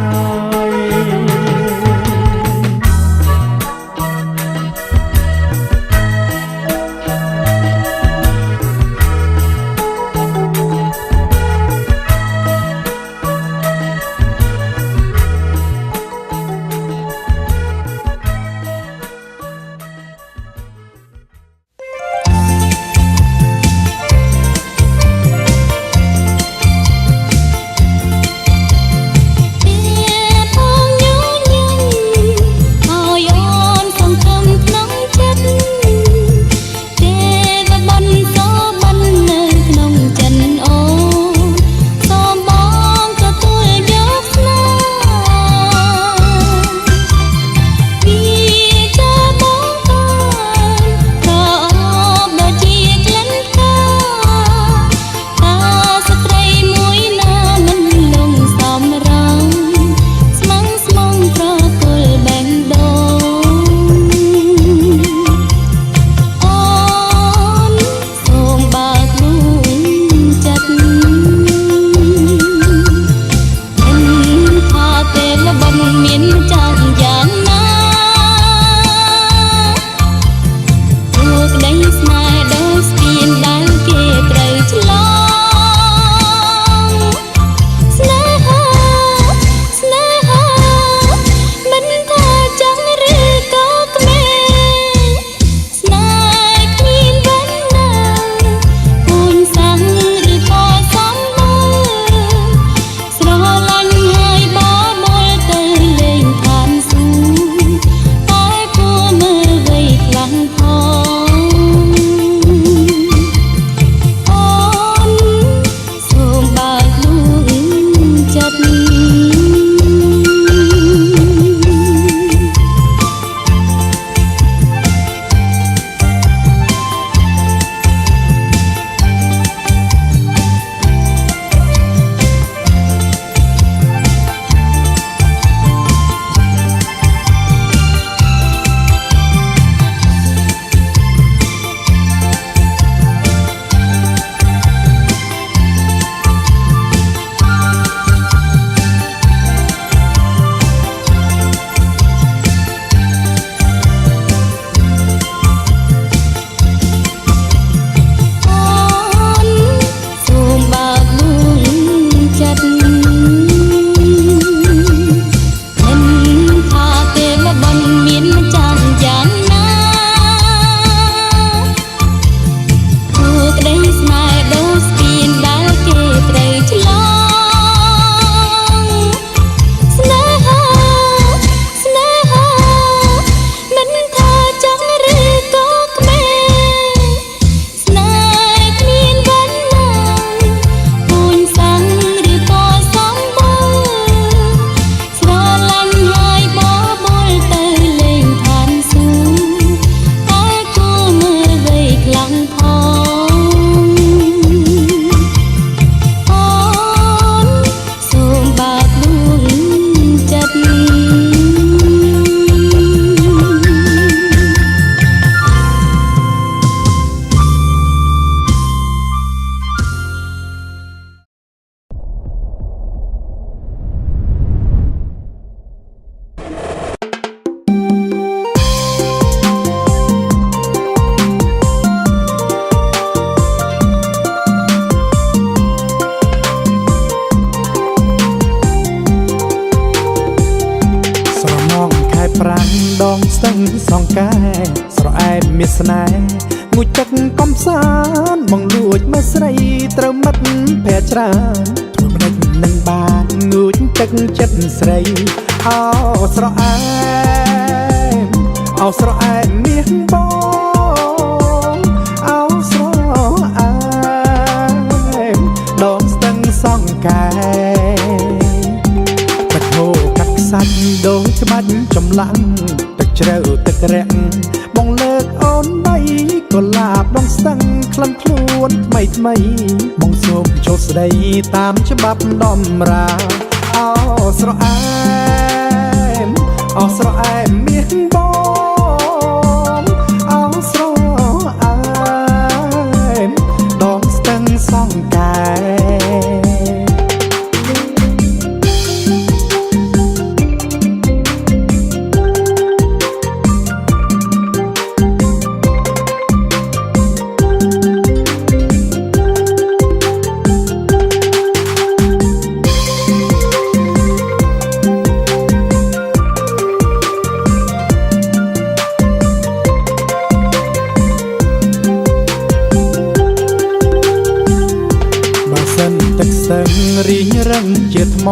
ដងស្ទឹងសងកែស្រអែមមានស្នេហ៍ងូចទឹកកំសាន្តបងលួចមកស្រីត្រូវមិត្តភ័ក្ដិច្រើនធ្វើមិននឹងបានងូចទឹកចិត្តស្រីអោស្រអែមអោស្រអែមមាសបងអោស្រអែមដងស្ទឹងសងកែទឹកហូរកាត់ខ្សាច់ដូចច្បាច់ចម្លាំងទឹកជ្រៅទឹករាក់បងលើកអូនបីកុលាប បងសូមចូលស្ដីតាមច្បាប់ដំរាអោស្រអែមអោស្រអែមមាសបងអោស្រអែមដងស្ទឹងសង្កែទឹកស្ទឹងរីងរឹងជាថ្ម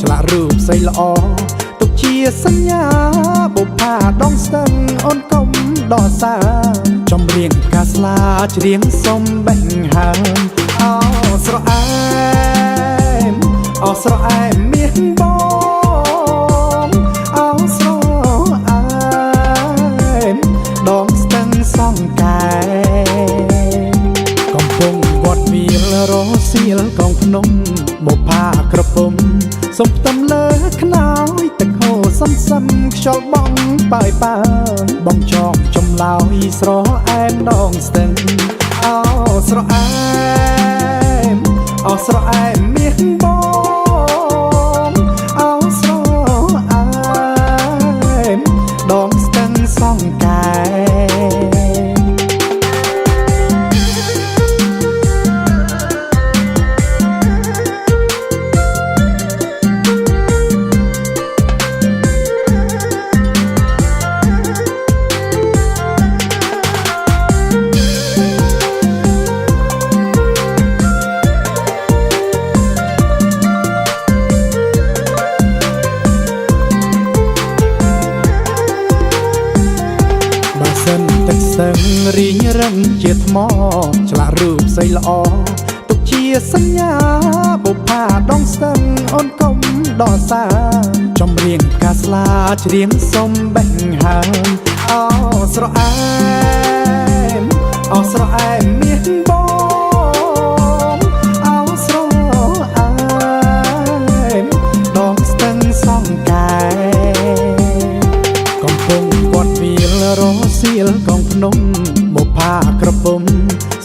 ឆ្លាក់រូបស្អីល្អទុកជាសញ្ញាបុប្ផាដងស្ទឹងអូនកុំដកសាចំរៀងផ្កាស្លាច្រៀងសុំបេះហើមអោស្រអែមអោស្រអែមមាសបងអោស្រអែមដងស្ទឹងសង្កែកំពុងវត្តវាលរសៀលកងភ្នំបុប្ផាក្រពុំសុំផ្ទឹមលើខ្នើយទឹកហូរសំសំខ្យល់បងប៉ើយប៉ើបងចងចម្លើយស្រអែមដងស្ទឹងអោស្រអែមអោស្រអែមមាសបងអោស្រអែមដងស្ទឹងសង្កែទឹកស្ទឹងរីងរឹងជាថ្មឆ្លាក់រូបស្អីល្អទុកជាសញ្ញាបុប្ផាដងស្ទឹងអូនកុំដកសាចំរៀងផ្កាស្លាច្រៀងសុំបេះហើមអោស្រអែមអោស្រអែមមាសបងអោស្រអែមដងស្ទឹងសង្កែកំពុងគាត់វាលរសៀលកងភ្នំបុប្ផាក្រពុំ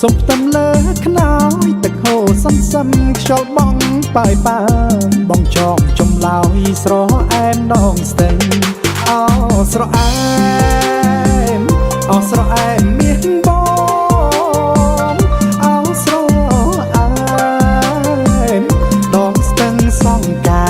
សុំផ្ទឹមលើខ្នើយទឹកហូរសំសំខ្យល់បងប៉ើយប៉ើបងចងចម្លើយស្រអែមដងស្ទឹងអោស្រអែមអោស្រអែមមាសបងអោស្រអែមដងស្ទឹងសង្កែ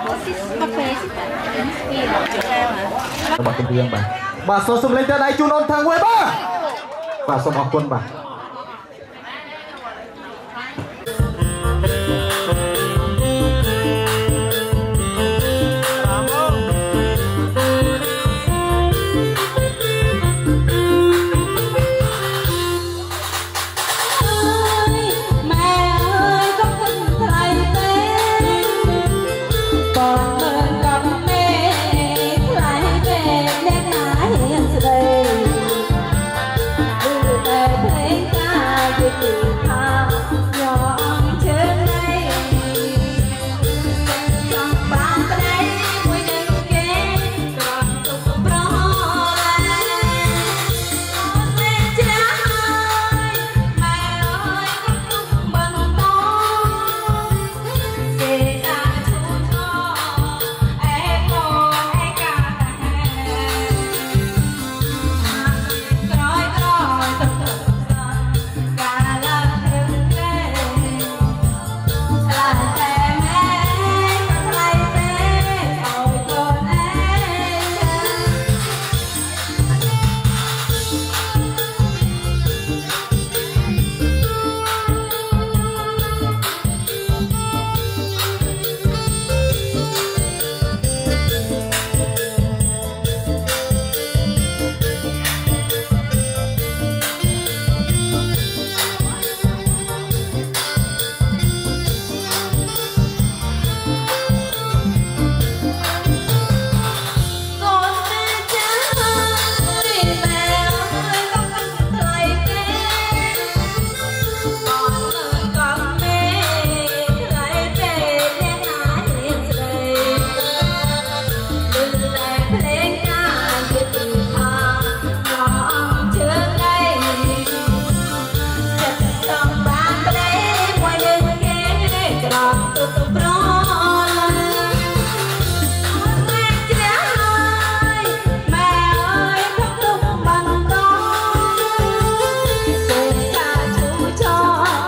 របស់ចម្រៀងបាទសូមសំឡេងទៅដៃជូនអូនខាងវិញបាទសូមអរគុណបាទ Hãy subscribe cho kênh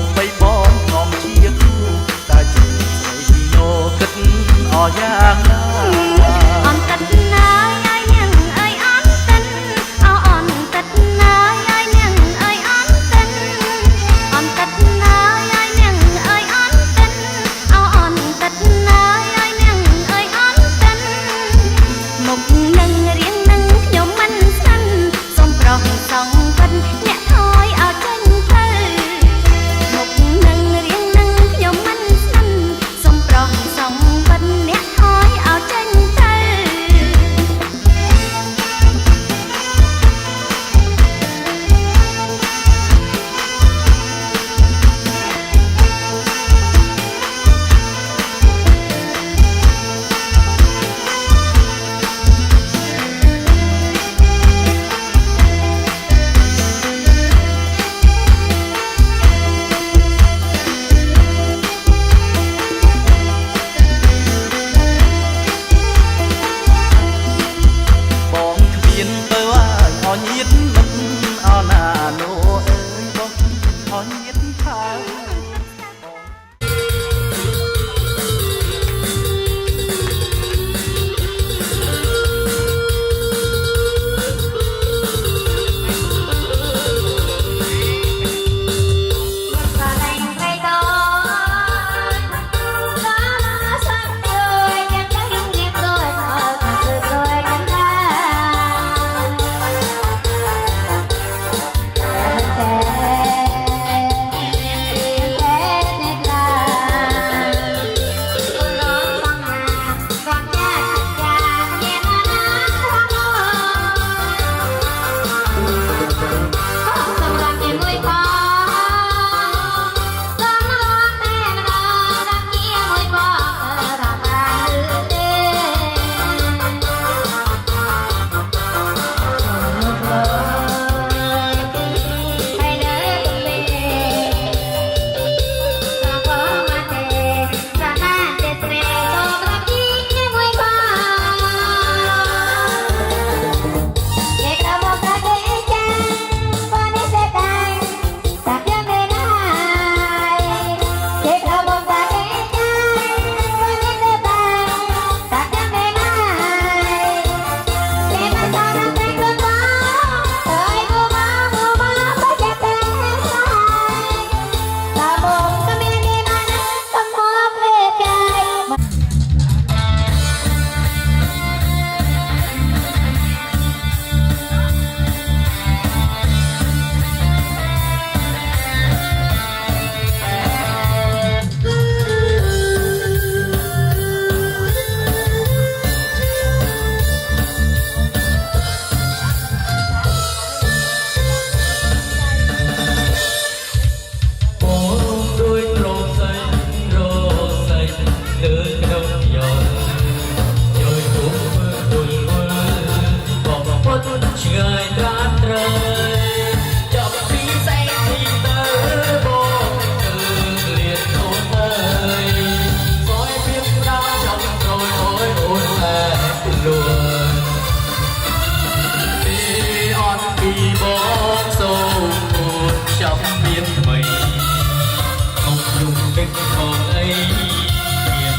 Ghiền Mì Gõ để không bỏ lỡ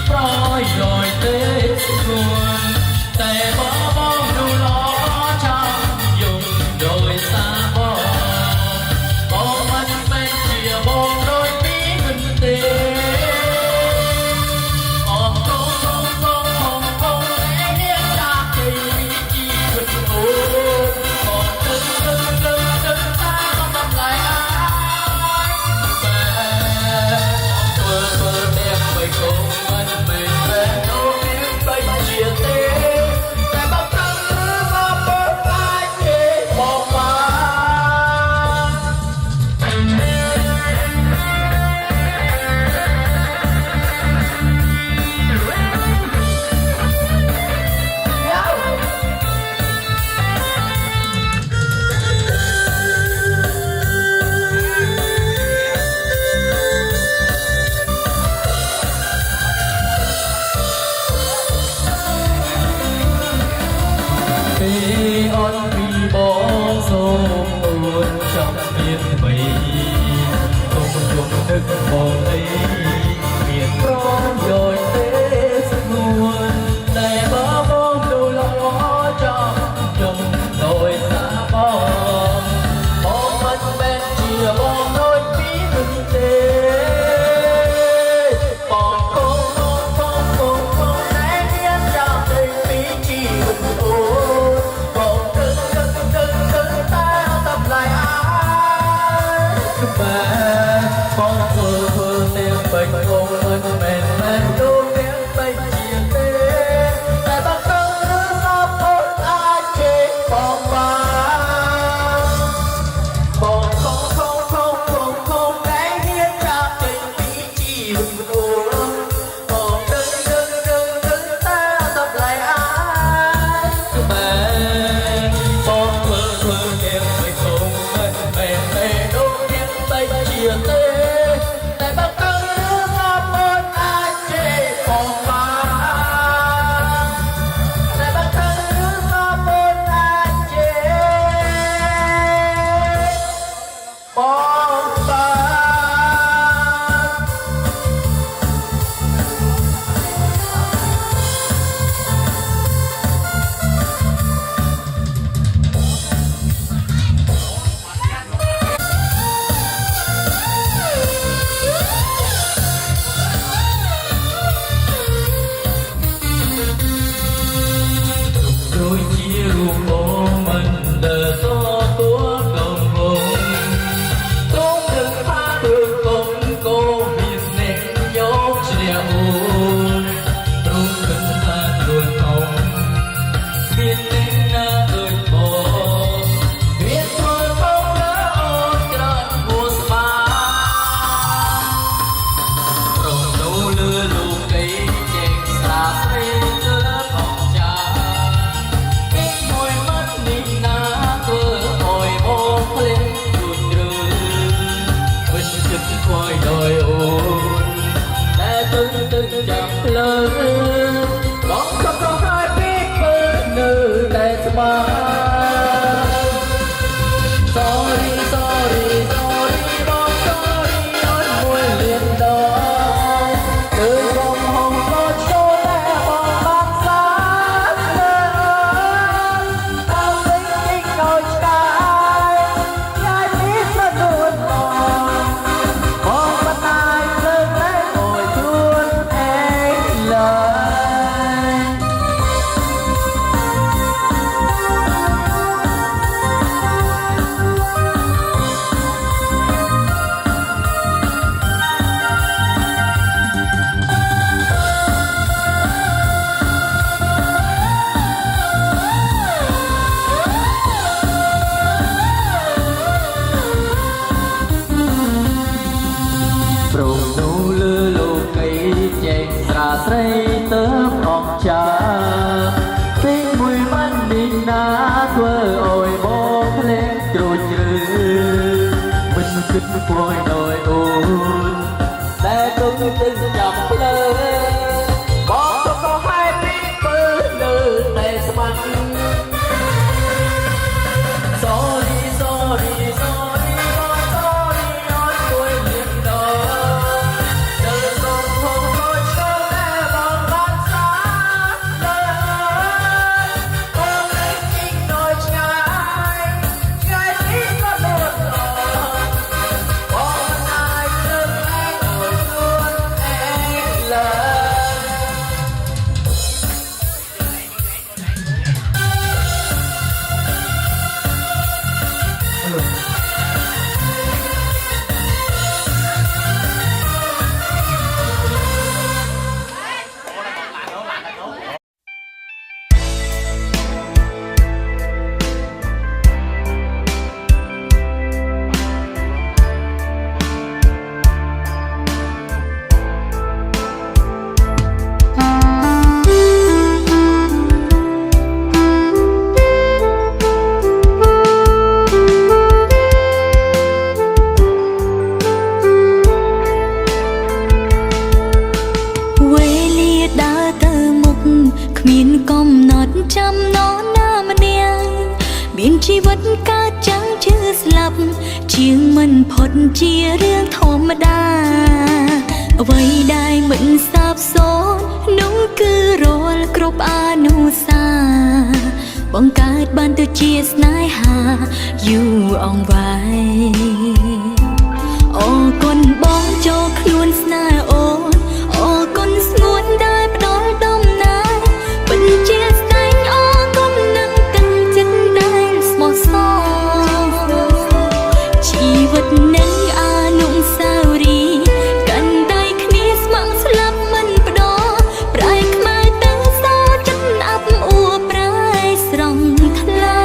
ប្រយោជន៍ទេស្រួលតែបងดูល្អចាំយំដោយសារបងមិនមែនជាបងដោយពីមិនទេអរគុណបងតែនាងចាស់គេជីវិតអូអរគុណតាកំឡៃអាយបែធ្វើអ្នកបីគង់មិនមែនបែនោះនាងបីជាទេតែបើព្រឹកមកបើអាចទេបងបានពេលអត់ពីបងសូមអួនចាំមានថ្មីទុំយំនឹកបងអីមានប្រយោជន៍ទេស្នួនតែបើបងดูល្អចាំយំដោយសារបងមិនមែនជាបងដូចពីមិនទេបងគង់តែមានចាំទៅពីជីវិតអូបងទឹកតាតម្លៃអាបែបងធ្វើទាំងបីគង់មិនមែនដូចទាំងបីជាទេតែបើត្រូវសពអូនអាចជេរបងបានបងខំតែហ៊ានចាប់ចេញពីជីវិតអូនបងទឹកតាតម្លៃអាបែបងធ្វើទាំងបីគង់មិនមែនទេដូចទាំងបីជាទេតែបើត្រូវសពអូនអាចជេរបងបានតែបើត្រូវសពអូនអាចជេរបងបាន ដូចជារូបបងមិនដើរតទួកូនបងទុំនឹងថាព្រឹកកូនកូនមានអ្នកយកឈ្នះអូនព្រមគិតថាខ្លួនអងមានអ្នកណាដូចបងមានធ្វើបងលើអូនក្រាន់គួស្បារងដូរលើលោកីចេញស្រាស្រីទៅអងចាមួយមាត់នេះណាធ្វើឲ្យបងភ្លេចរួចឬវិតចិត្តខ្វាយដោយអូនតែទៅចាប់លើបងក៏ប្រហែលពីធ្វើនៅតែស្មា Sorry បង sorry អត់មួយលៀនដងគឺបងហងក៏ចូលតែបងបានសាលើតាមវិញជីកដោយឆ្កាយយាយពីសនួនបងបណ្ដាយលើកលែងឲ្យខ្លួនឯងឡើយ ព្រមនោះលើលោកីចេញស្រាស្រីទៅអងចាពេញមួយមិននេះណាធ្វើឲ្យបងភ្លេចត្រួចឬមិនគិតព្រួយដោយអូនតែទុំទឹកចាប់លើបងក៏ប្រហែលពីធ្វើលើតែស្មាត់ Sorry បង sorry អត់មួយលៀនដង Hãy subscribe cho kênh Ghiền Mì Gõ để không bỏ lỡ ចាំនរណាម្នាក់មានជីវិតកើតចាំងឈឺស្លាប់ជាងមិនផុតជារឿងធម្មតាអ្វីដែលមិនសាបសូន្យនោះគឺរាល់គ្រប់អនុស្សាវរីយ៍បង្កើតបានទៅជាស្នេហាយូរអង្វែងអរគុណបងចូលខ្លួនស្នេហ៍អូនអរគុណស្ងួនដែលផ្ដល់ដំណើរពិតជាស្ដែងអរគុណនឹងទាំងចិត្តដែលស្មោះសរជីវិតនឹងអនុស្សាវរីយ៍កាន់តែគ្នាស្ម័គ្រស្លាប់មិនបដប្រែខ្មៅទៅសចិត្តអាប់អួរប្រែស្រង់ថ្លា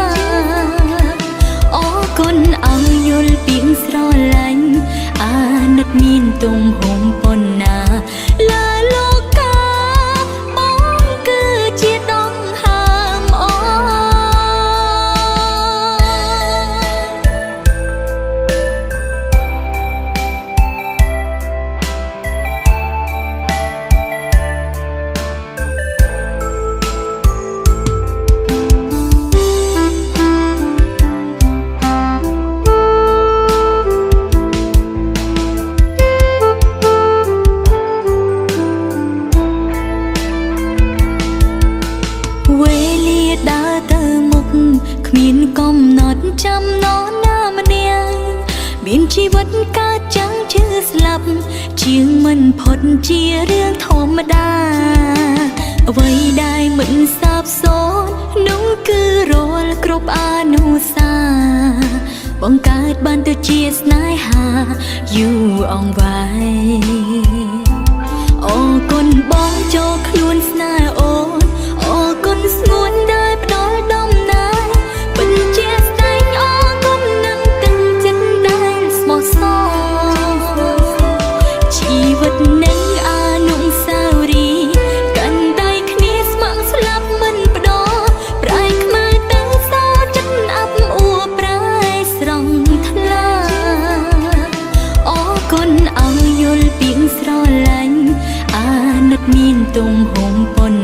អរគុណឲ្យយល់ពីស្រឡាញ់អាណិតមានទំហំប៉ុណ្ណាលើលោកកាបងគឺជាដងហើមអវេលាដើរទៅមុខគ្មានកំណត់ចាំនរណាម្នាក់មានជីវិតកើតចាំងឈឺស្លាប់ជាងមិនផុតជារឿងធម្មតាអ្វីដែលមិនសាបសូន្យនោះគឺរាល់គ្រប់អនុស្សាវរីយ៍បង្កើតបានទៅជាស្នេហាយូរអង្វែងអរគុណបងចូលខ្លួនស្នេហ៍អូនអរគុណស្ងួនដែលផ្ដល់ដំណើរពិតជាស្ដែងអរគុណនឹងទាំងចិត្តដែលស្មោះសរជីវិតនឹងអនុស្សាវរីយ៍កាន់តែគ្នាស្ម័គ្រស្លាប់មិនបដប្រែខ្មៅទៅសចិត្តអាប់អួរប្រែស្រង់ថ្លាអរគុណឲ្យយល់ពីស្រឡាញ់អាណិតមានទំហំប៉ុណ្